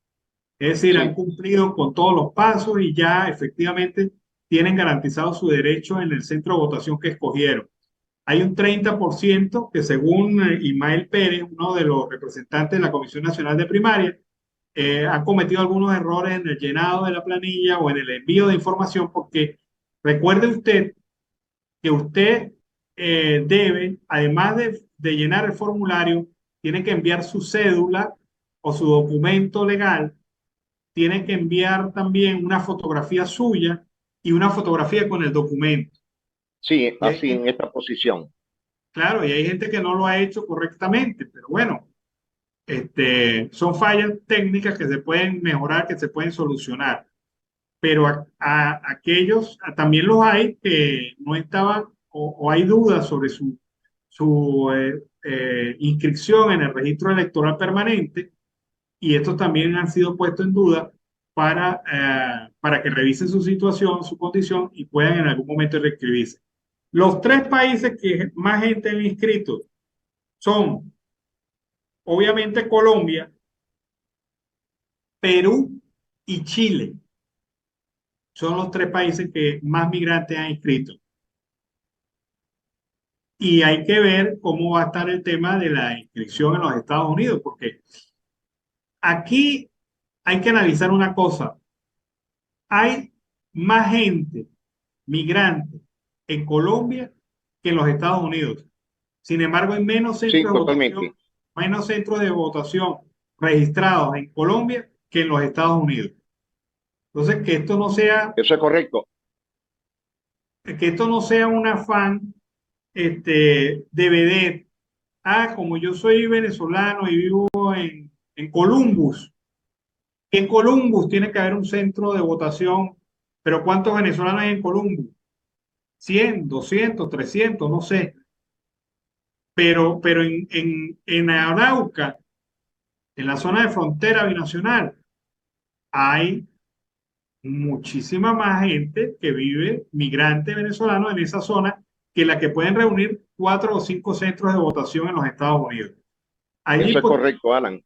Speaker 1: Es decir, han
Speaker 6: Sí.
Speaker 1: cumplido con todos los pasos y ya efectivamente tienen garantizado su derecho en el centro de votación que escogieron. Hay un 30% que según Ismael Pérez, uno de los representantes de la Comisión Nacional de Primaria, han cometido algunos errores en el llenado de la planilla o en el envío de información porque recuerde usted que usted debe, además de llenar el formulario, tiene que enviar su cédula o su documento legal, tiene que enviar también una fotografía suya y una fotografía con el documento.
Speaker 6: Sí,
Speaker 1: Y hay
Speaker 6: así en
Speaker 1: gente,
Speaker 6: esta posición.
Speaker 1: claro, y hay gente que no lo ha hecho correctamente, pero bueno, son fallas técnicas que se pueden mejorar, que se pueden solucionar. Pero también los hay que no estaban o hay dudas sobre su inscripción en el registro electoral permanente y estos también han sido puestos en duda para que revisen su situación, su condición y puedan en algún momento reinscribirse. Los tres países que más gente han inscrito son, obviamente, Colombia, Perú y Chile. Son los tres países que más migrantes han inscrito. Y hay que ver cómo va a estar el tema de la inscripción en los Estados Unidos, porque aquí hay que analizar una cosa. Hay más gente migrante en Colombia que en los Estados Unidos. Sin embargo, hay
Speaker 6: Sí, totalmente.
Speaker 1: menos centros de votación registrados en Colombia que en los Estados Unidos. Entonces, que esto no sea
Speaker 6: Eso es correcto.
Speaker 1: que esto no sea un afán de vedette. Ah, como yo soy venezolano y vivo en Columbus, en Columbus tiene que haber un centro de votación, pero ¿cuántos venezolanos hay en Columbus? 100, 200, 300, no sé. Pero en Arauca, en la zona de frontera binacional, hay muchísima más gente que vive, migrante venezolano en esa zona, que la que pueden reunir 4 o 5 centros de votación en los Estados Unidos. Allí
Speaker 6: Eso es
Speaker 1: pues,
Speaker 6: correcto, Alan.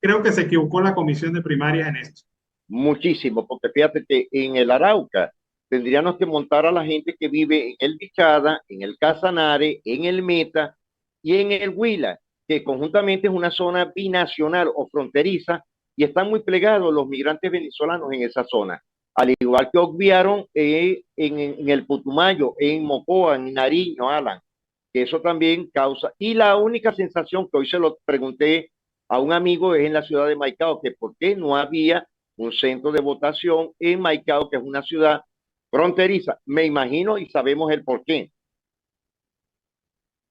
Speaker 1: creo que se equivocó la comisión de primarias en esto.
Speaker 6: Muchísimo, porque fíjate que en el Arauca tendríamos que montar a la gente que vive en el Bichada, en el Casanare, en el Meta y en el Huila, que conjuntamente es una zona binacional o fronteriza y están muy plegados los migrantes venezolanos en esa zona. Al igual que obviaron en el Putumayo, en Mocoa, en Nariño, Alan, que eso también causa. Y la única sensación que hoy se lo pregunté a un amigo es en la ciudad de Maicao, que por qué no había un centro de votación en Maicao, que es una ciudad fronteriza. Me imagino y sabemos el por qué.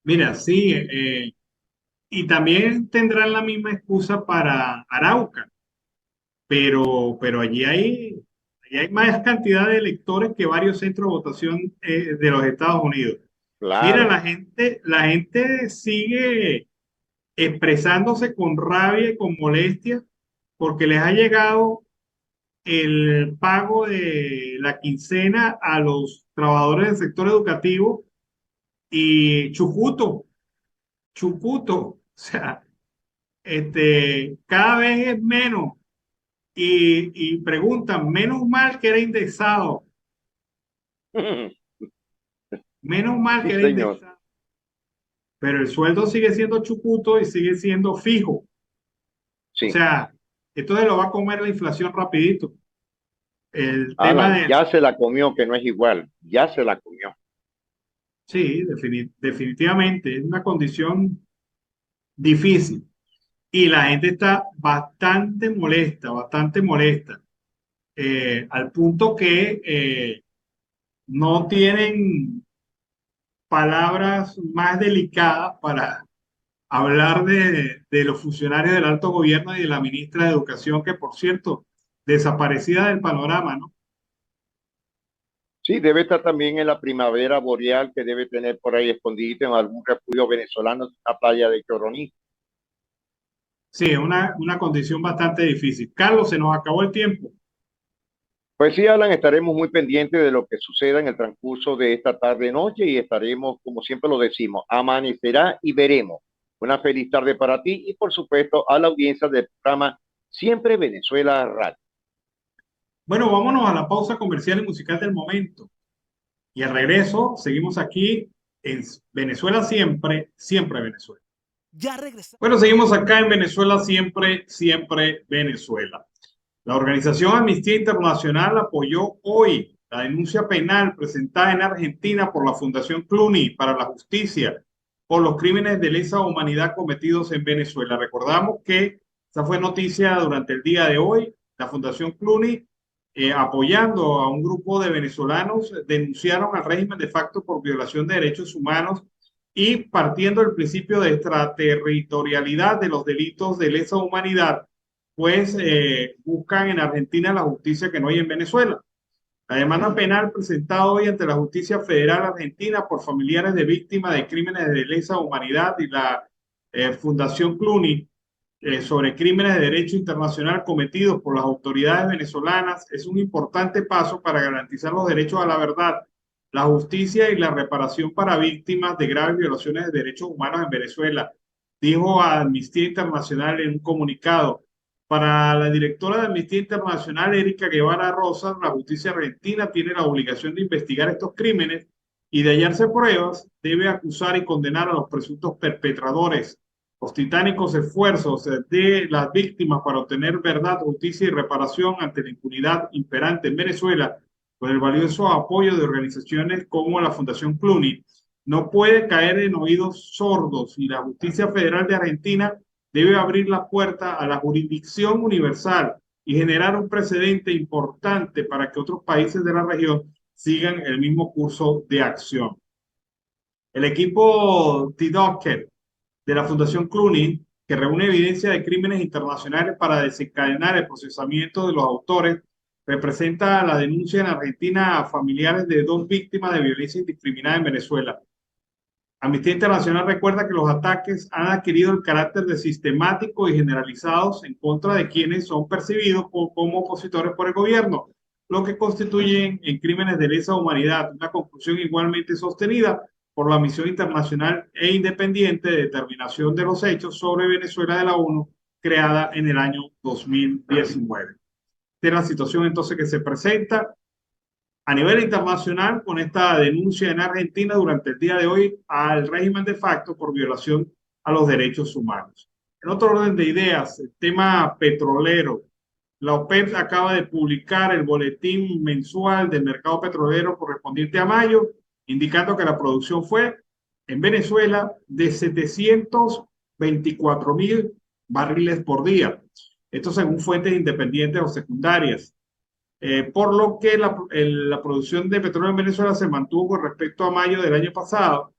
Speaker 1: Mira, sí, y también tendrán la misma excusa para Arauca, pero allí hay más cantidad de electores que varios centros de votación de los Estados Unidos. Mira,
Speaker 6: Claro.
Speaker 1: la gente sigue expresándose con rabia y con molestia porque les ha llegado el pago de la quincena a los trabajadores del sector educativo y chucuto, o sea, cada vez es menos y preguntan, menos mal que era indexado, menos mal
Speaker 6: Sí,
Speaker 1: que era
Speaker 6: señor.
Speaker 1: indexado, pero el sueldo sigue siendo chucuto y sigue siendo fijo, o
Speaker 6: Sí.
Speaker 1: sea, esto se lo va a comer la inflación rapidito. El tema
Speaker 6: Alan,
Speaker 1: de,
Speaker 6: ya se la comió, que no es igual. Ya se la comió.
Speaker 1: sí, definitivamente es una condición difícil y la gente está bastante molesta, al punto que no tienen palabras más delicadas para hablar de los funcionarios del alto gobierno y de la ministra de Educación, que por cierto, desaparecida del panorama, ¿no?
Speaker 6: Sí, debe estar también en la primavera boreal que debe tener por ahí escondido en algún refugio venezolano en la playa de Choroní.
Speaker 1: Sí, es una condición bastante difícil. Carlos, se nos acabó el tiempo.
Speaker 6: Pues sí, Alan, estaremos muy pendientes de lo que suceda en el transcurso de esta tarde-noche y estaremos, como siempre lo decimos, amanecerá y veremos. Una feliz tarde para ti y, por supuesto, a la audiencia del programa Siempre Venezuela Radio.
Speaker 1: Bueno, vámonos a la pausa comercial y musical del momento. Y al regreso, seguimos aquí en Venezuela siempre, siempre Venezuela.
Speaker 7: Ya regresamos.
Speaker 1: Bueno, seguimos acá en Venezuela siempre, siempre Venezuela. La organización Amnistía Internacional apoyó hoy la denuncia penal presentada en Argentina por la Fundación Clooney para la justicia por los crímenes de lesa humanidad cometidos en Venezuela. Recordamos que esa fue noticia durante el día de hoy. La Fundación Clooney, apoyando a un grupo de venezolanos, denunciaron al régimen de facto por violación de derechos humanos y partiendo del principio de extraterritorialidad de los delitos de lesa humanidad, pues buscan en Argentina la justicia que no hay en Venezuela. La demanda penal presentada hoy ante la Justicia Federal Argentina por familiares de víctimas de crímenes de lesa humanidad y la Fundación Clooney sobre crímenes de derecho internacional cometidos por las autoridades venezolanas es un importante paso para garantizar los derechos a la verdad, la justicia y la reparación para víctimas de graves violaciones de derechos humanos en Venezuela, dijo Amnistía Internacional en un comunicado. Para la directora de Amnistía Internacional, Erika Guevara Rosas, la justicia argentina tiene la obligación de investigar estos crímenes y de hallarse pruebas, debe acusar y condenar a los presuntos perpetradores. Los titánicos esfuerzos de las víctimas para obtener verdad, justicia y reparación ante la impunidad imperante en Venezuela, con el valioso apoyo de organizaciones como la Fundación Clooney, no puede caer en oídos sordos y la Justicia Federal de Argentina debe abrir la puerta a la jurisdicción universal y generar un precedente importante para que otros países de la región sigan el mismo curso de acción. El equipo T-Docket de la Fundación Clooney, que reúne evidencia de crímenes internacionales para desencadenar el procesamiento de los autores, representa la denuncia en Argentina a familiares de 2 víctimas de violencia indiscriminada en Venezuela. Amnistía Internacional recuerda que los ataques han adquirido el carácter de sistemáticos y generalizados en contra de quienes son percibidos como opositores por el gobierno, lo que constituyen en crímenes de lesa humanidad, una conclusión igualmente sostenida por la Misión Internacional e Independiente de Determinación de los Hechos sobre Venezuela de la ONU, creada en el año 2019. Esta es la situación entonces que se presenta a nivel internacional con esta denuncia en Argentina durante el día de hoy al régimen de facto por violación a los derechos humanos. En otro orden de ideas, el tema petrolero. La OPEP acaba de publicar el boletín mensual del mercado petrolero correspondiente a mayo, indicando que la producción fue en Venezuela de 724.000 barriles por día. Esto según fuentes independientes o secundarias. Por lo que la producción de petróleo en Venezuela se mantuvo con respecto a mayo del año pasado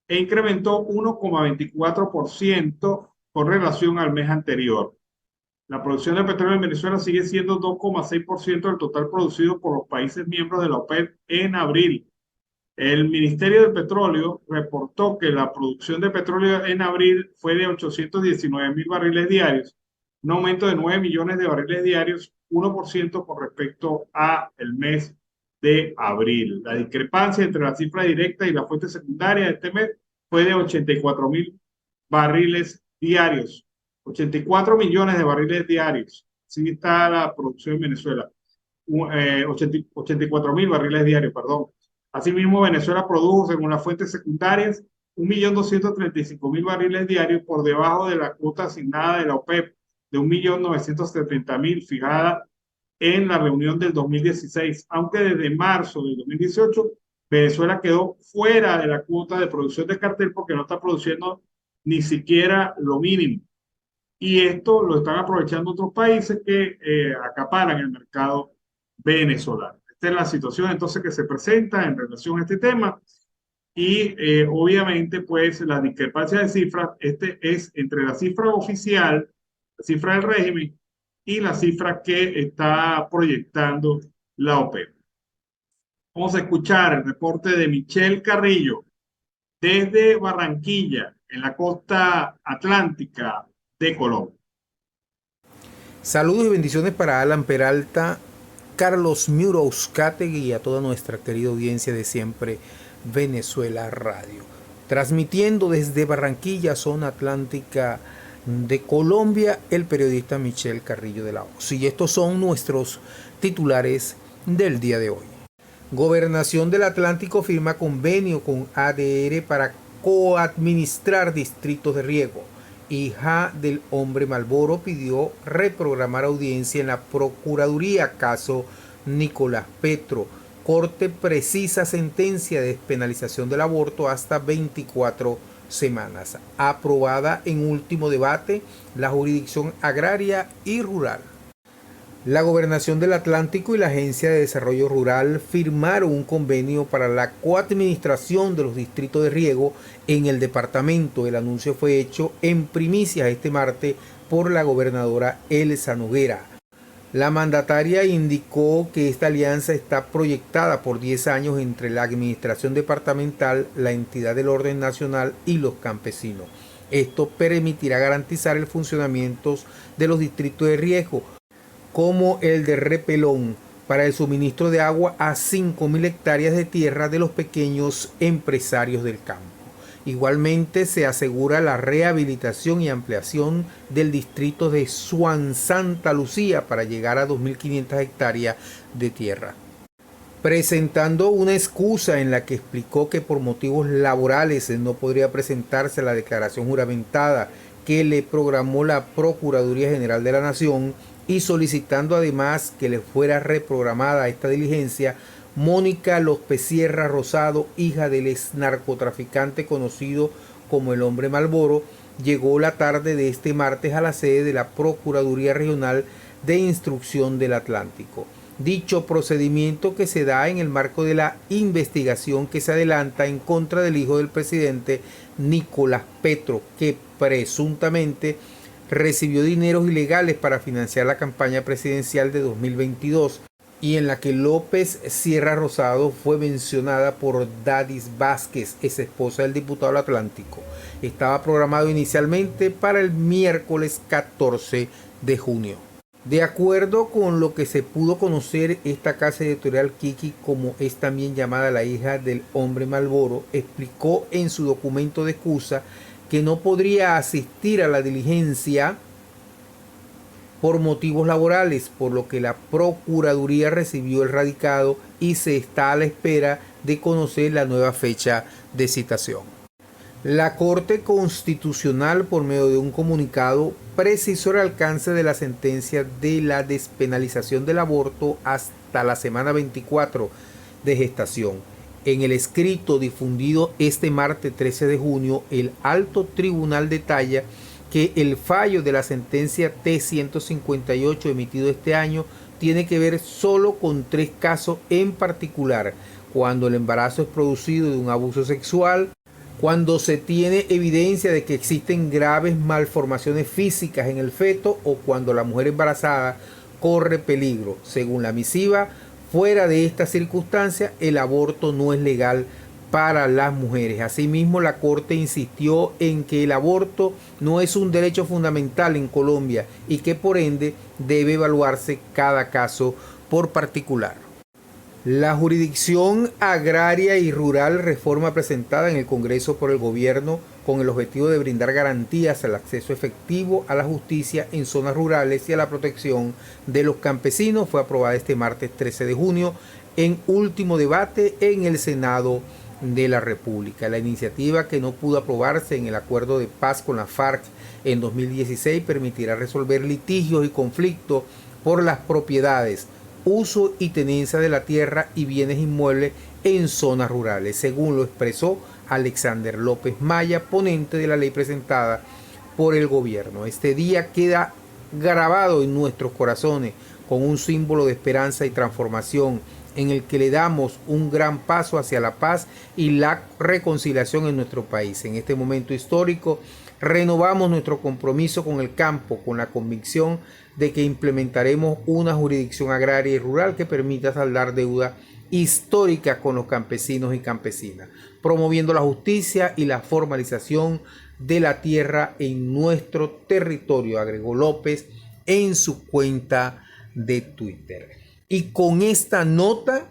Speaker 1: e incrementó 1,24% con relación al mes anterior. La producción de petróleo en Venezuela sigue siendo 2,6% del total producido por los países miembros de la OPEP en abril. El Ministerio de Petróleo reportó que la producción de petróleo en abril fue de 819.000 barriles diarios, un aumento de 9 millones de barriles diarios, 1% con respecto al mes de abril. La discrepancia entre la cifra directa y la fuente secundaria de este mes fue de 84.000 barriles diarios, 84 millones de barriles diarios. Así está la producción en Venezuela, 84.000 barriles diarios, perdón. Asimismo, Venezuela produjo, según las fuentes secundarias, 1.235.000 barriles diarios por debajo de la cuota asignada de la OPEP de 1.970.000 fijada en la reunión del 2016, aunque desde marzo del 2018 Venezuela quedó fuera de la cuota de producción de cartel porque no está produciendo ni siquiera lo mínimo. Y esto lo están aprovechando otros países que acaparan el mercado venezolano. Esta es la situación entonces que se presenta en relación a este tema y obviamente pues la discrepancia de cifras es entre la cifra oficial, la cifra del régimen y la cifra que está proyectando la OPEP. Vamos a escuchar el reporte de Michelle Carrillo desde Barranquilla, en la costa atlántica de Colombia.
Speaker 7: Saludos y bendiciones para Alan Peralta, Carlos Miura Uzcategui y a toda nuestra querida audiencia de siempre Venezuela Radio. Transmitiendo desde Barranquilla, zona atlántica de Colombia, el periodista Michelle Carrillo de la OZ. Y estos son nuestros titulares del día de hoy. Gobernación del Atlántico firma convenio con ADR para coadministrar distritos de riego. Hija del hombre Malboro pidió reprogramar audiencia en la Procuraduría, caso Nicolás Petro. Corte precisa sentencia de despenalización del aborto hasta 24 semanas. Aprobada en último debate la jurisdicción agraria y rural. La Gobernación del Atlántico y la Agencia de Desarrollo Rural firmaron un convenio para la coadministración de los distritos de riego en el departamento. El anuncio fue hecho en primicia este martes por la gobernadora Elsa Noguera. La mandataria indicó que esta alianza está proyectada por 10 años entre la administración departamental, la entidad del orden nacional y los campesinos. Esto permitirá garantizar el funcionamiento de los distritos de riego, como el de Repelón, para el suministro de agua a 5.000 hectáreas de tierra de los pequeños empresarios del campo. Igualmente se asegura la rehabilitación y ampliación del distrito de Suan Santa Lucía para llegar a 2.500 hectáreas de tierra. Presentando una excusa en la que explicó que por motivos laborales no podría presentarse la declaración juramentada que le programó la Procuraduría General de la Nación, y solicitando además que le fuera reprogramada esta diligencia, Mónica López Sierra Rosado, hija del ex narcotraficante conocido como el hombre Malboro, llegó la tarde de este martes a la sede de la Procuraduría Regional de Instrucción del Atlántico. dicho procedimiento que se da en el marco de la investigación que se adelanta en contra del hijo del presidente Nicolás Petro, que presuntamente recibió dineros ilegales para financiar la campaña presidencial de 2022 y en la que López Sierra Rosado fue mencionada por Dadis Vázquez, ex esposa del diputado del Atlántico. Estaba programado inicialmente para el miércoles 14 de junio. De acuerdo con lo que se pudo conocer, esta casa editorial Kiki, como es también llamada la hija del hombre Malboro, explicó en su documento de excusa que no podría asistir a la diligencia por motivos laborales, por lo que la Procuraduría recibió el radicado y se está a la espera de conocer la nueva fecha de citación. La Corte Constitucional, por medio de un comunicado, precisó el alcance de la sentencia de la despenalización del aborto hasta la semana 24 de gestación. En el escrito difundido este martes 13 de junio, el Alto Tribunal detalla que el fallo de la sentencia T-158 emitido este año tiene que ver solo con 3 casos en particular: cuando el embarazo es producido de un abuso sexual, cuando se tiene evidencia de que existen graves malformaciones físicas en el feto o cuando la mujer embarazada corre peligro. Según la misiva, fuera de estas circunstancias, el aborto no es legal para las mujeres. Asimismo, la Corte insistió en que el aborto no es un derecho fundamental en Colombia y que por ende debe evaluarse cada caso por particular. La Jurisdicción Agraria y Rural, reforma presentada en el Congreso por el Gobierno con el objetivo de brindar garantías al acceso efectivo a la justicia en zonas rurales y a la protección de los campesinos, fue aprobada este martes 13 de junio en último debate en el Senado de la República. La iniciativa, que no pudo aprobarse en el acuerdo de paz con la FARC en 2016, permitirá resolver litigios y conflictos por las propiedades, uso y tenencia de la tierra y bienes inmuebles en zonas rurales, según lo expresó Alexander López Maya, ponente de la ley presentada por el gobierno. Este día queda grabado en nuestros corazones con un símbolo de esperanza y transformación, en el que le damos un gran paso hacia la paz y la reconciliación en nuestro país. En este momento histórico, renovamos nuestro compromiso con el campo, con la convicción de que implementaremos una jurisdicción agraria y rural que permita saldar deuda histórica con los campesinos y campesinas, promoviendo la justicia y la formalización de la tierra en nuestro territorio, agregó López en su cuenta de Twitter. Y con esta nota,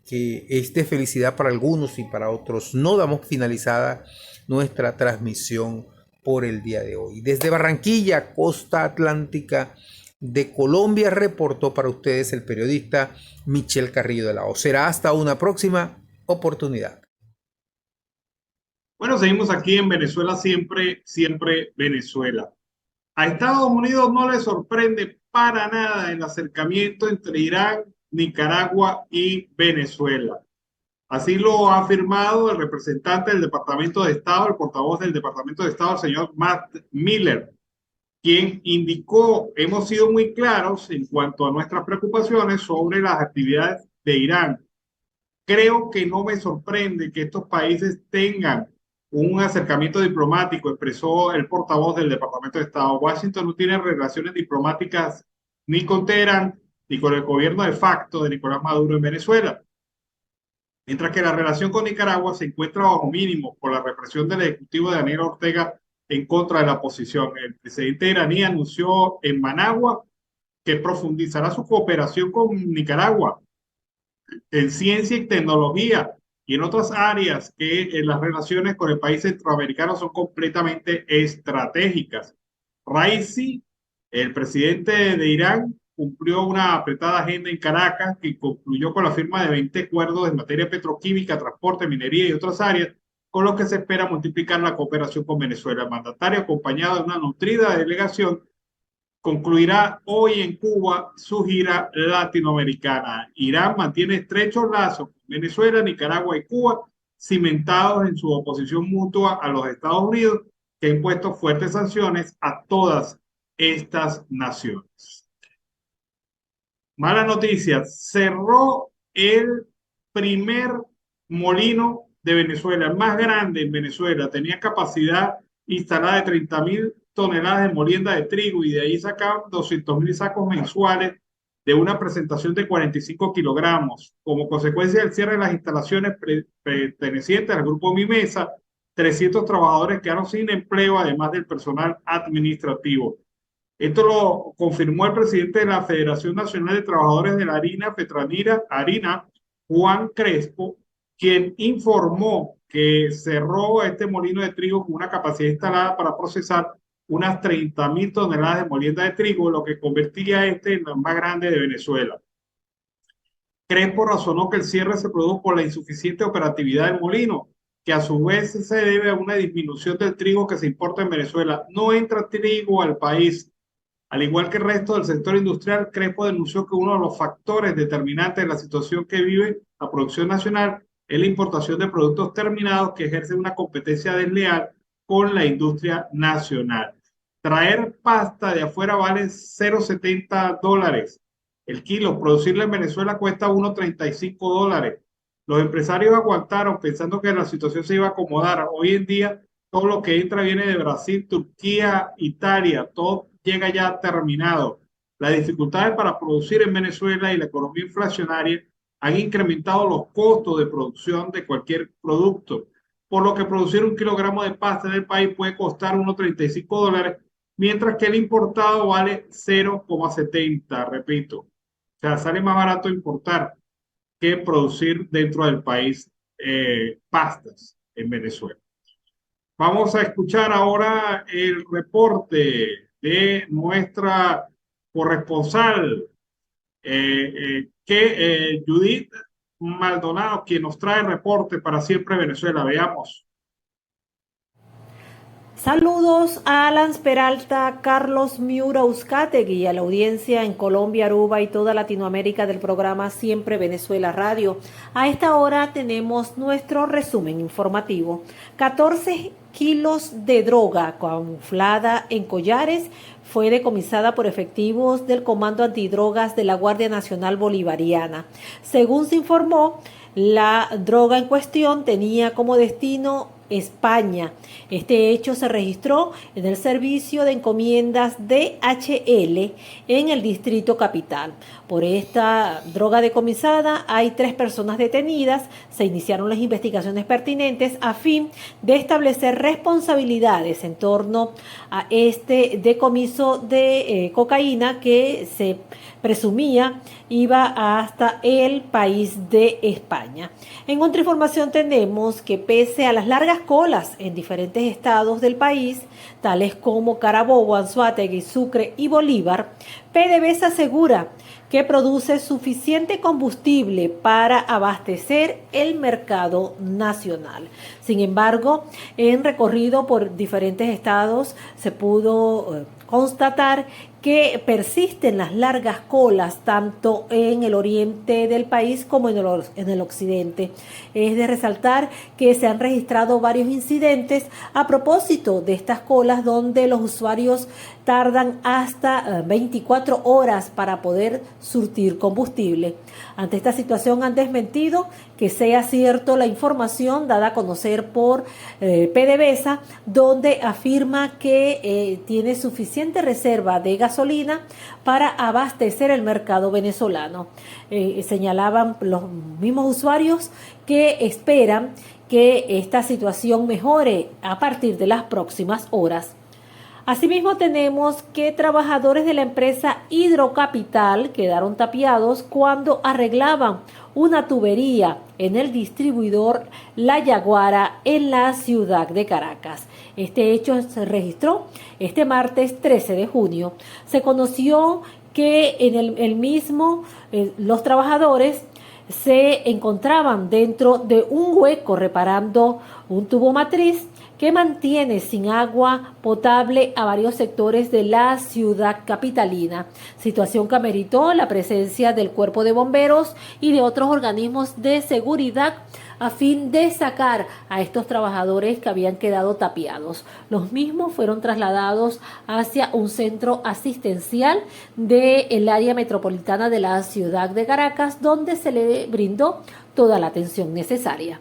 Speaker 7: que es de felicidad para algunos y para otros, no damos finalizada nuestra transmisión por el día de hoy. Desde Barranquilla, costa atlántica de Colombia, reportó para ustedes el periodista Michel Carrillo de la O. Será hasta una próxima oportunidad.
Speaker 1: Bueno, seguimos aquí en Venezuela siempre, siempre Venezuela. A Estados Unidos no le sorprende para nada el acercamiento entre Irán, Nicaragua y Venezuela. Así lo ha afirmado el representante del Departamento de Estado, el portavoz del Departamento de Estado, el señor Matt Miller, quien indicó: hemos sido muy claros en cuanto a nuestras preocupaciones sobre las actividades de Irán. Creo que no me sorprende que estos países tengan un acercamiento diplomático, expresó el portavoz del Departamento de Estado. Washington no tiene relaciones diplomáticas ni con Teherán ni con el gobierno de facto de Nicolás Maduro en Venezuela. Mientras que la relación con Nicaragua se encuentra bajo mínimo por la represión del ejecutivo de Daniel Ortega en contra de la oposición. El presidente iraní anunció en Managua que profundizará su cooperación con Nicaragua en ciencia y tecnología y en otras áreas que en las relaciones con el país centroamericano son completamente estratégicas. Raisi, el presidente de Irán, cumplió una apretada agenda en Caracas que concluyó con la firma de 20 acuerdos en materia petroquímica, transporte, minería y otras áreas, con lo que se espera multiplicar la cooperación con Venezuela. El mandatario, acompañado de una nutrida delegación, concluirá hoy en Cuba su gira latinoamericana. Irán mantiene estrechos lazos con Venezuela, Nicaragua y Cuba, cimentados en su oposición mutua a los Estados Unidos, que ha impuesto fuertes sanciones a todas estas naciones. Mala noticia, cerró el primer molino de Venezuela, el más grande en Venezuela. Tenía capacidad instalada de 30.000 toneladas de molienda de trigo y de ahí sacaban 200.000 sacos mensuales de una presentación de 45 kilogramos. Como consecuencia del cierre de las instalaciones pertenecientes al grupo Mimesa, 300 trabajadores quedaron sin empleo, además del personal administrativo. Esto lo confirmó el presidente de la Federación Nacional de Trabajadores de la Harina, Juan Crespo, quien informó que cerró este molino de trigo con una capacidad instalada para procesar unas 30.000 toneladas de molienda de trigo, lo que convertía este en el más grande de Venezuela. Crespo razonó que el cierre se produjo por la insuficiente operatividad del molino, que a su vez se debe a una disminución del trigo que se importa en Venezuela. No entra trigo al país. Al igual que el resto del sector industrial, Crespo denunció que uno de los factores determinantes de la situación que vive la producción nacional es la importación de productos terminados que ejercen una competencia desleal con la industria nacional. Traer pasta de afuera vale $0.70 el kilo. Producirla en Venezuela cuesta $1.35. Los empresarios aguantaron pensando que la situación se iba a acomodar. Hoy en día todo lo que entra viene de Brasil, Turquía, Italia, todo llega ya terminado. Las dificultades para producir en Venezuela y la economía inflacionaria han incrementado los costos de producción de cualquier producto, por lo que producir un kilogramo de pasta en el país puede costar $1.35, mientras que el importado vale 0,70, repito. O sea, sale más barato importar que producir dentro del país pastas en Venezuela. Vamos a escuchar ahora el reporte de nuestra corresponsal, Judith Maldonado, quien nos trae el reporte para Siempre Venezuela. Veamos.
Speaker 8: Saludos a Alan Peralta, Carlos Miura Uzcategui y a la audiencia en Colombia, Aruba y toda Latinoamérica del programa Siempre Venezuela Radio. A esta hora tenemos nuestro resumen informativo. 14 kilos de droga camuflada en collares fue decomisada por efectivos del Comando Antidrogas de la Guardia Nacional Bolivariana. Según se informó, la droga en cuestión tenía como destino España. Este hecho se registró en el servicio de encomiendas DHL en el Distrito Capital. Por esta droga decomisada hay 3 personas detenidas. Se iniciaron las investigaciones pertinentes a fin de establecer responsabilidades en torno a este decomiso de cocaína que se presumía iba hasta el país de España. En otra información tenemos que pese a las largas colas en diferentes estados del país, tales como Carabobo, Anzoátegui, Sucre y Bolívar, PDVSA asegura que produce suficiente combustible para abastecer el mercado nacional. Sin embargo, en recorrido por diferentes estados se pudo constatar que persisten las largas colas tanto en el oriente del país como en el occidente. Es de resaltar que se han registrado varios incidentes a propósito de estas colas donde los usuarios tardan hasta 24 horas para poder surtir combustible. Ante esta situación han desmentido que sea cierto la información dada a conocer por PDVSA, donde afirma que tiene suficiente reserva de gasolina para abastecer el mercado venezolano. Señalaban los mismos usuarios que esperan que esta situación mejore a partir de las próximas horas. Asimismo, tenemos que trabajadores de la empresa Hidrocapital quedaron tapiados cuando arreglaban una tubería en el distribuidor La Yaguara en la ciudad de Caracas. Este hecho se registró este martes 13 de junio. Se conoció que en el mismo los trabajadores se encontraban dentro de un hueco reparando un tubo matriz que mantiene sin agua potable a varios sectores de la ciudad capitalina, situación que ameritó la presencia del Cuerpo de Bomberos y de otros organismos de seguridad a fin de sacar a estos trabajadores que habían quedado tapiados. Los mismos fueron trasladados hacia un centro asistencial del área metropolitana de la ciudad de Caracas, donde se le brindó toda la atención necesaria.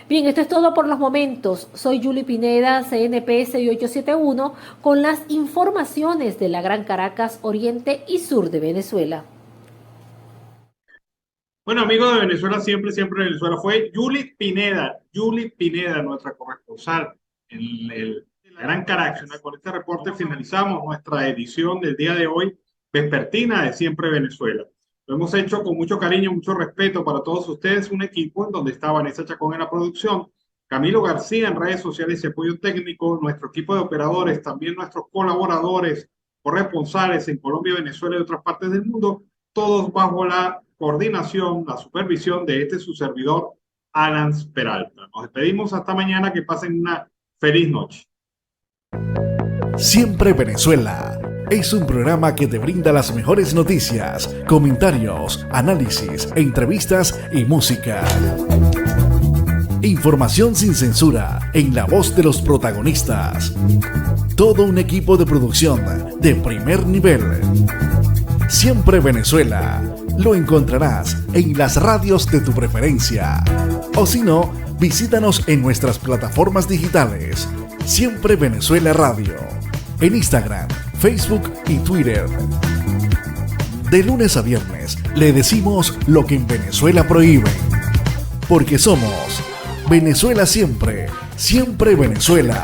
Speaker 8: Bien, esto es todo por los momentos. Soy Julie Pineda, CNP 6871, con las informaciones de la Gran Caracas, Oriente y Sur de Venezuela.
Speaker 1: Bueno, amigos de Venezuela, siempre Venezuela, fue Julie Pineda, nuestra corresponsal en la Gran Caracas. Con este reporte finalizamos nuestra edición del día de hoy, vespertina de Siempre Venezuela. Lo hemos hecho con mucho cariño, mucho respeto para todos ustedes, un equipo en donde está Vanessa Chacón en la producción, Camilo García en redes sociales y apoyo técnico, nuestro equipo de operadores, también nuestros colaboradores, corresponsales en Colombia, Venezuela y otras partes del mundo, todos bajo la coordinación, la supervisión de su servidor, Alan Peralta. Nos despedimos hasta mañana, que pasen una feliz noche.
Speaker 9: Siempre Venezuela es un programa que te brinda las mejores noticias, comentarios, análisis, entrevistas y música. Información sin censura en la voz de los protagonistas. Todo un equipo de producción de primer nivel. Siempre Venezuela lo encontrarás en las radios de tu preferencia. O si no, visítanos en nuestras plataformas digitales. Siempre Venezuela Radio. En Instagram, Facebook y Twitter. De lunes a viernes le decimos lo que en Venezuela prohíben. Porque somos Venezuela siempre, siempre Venezuela.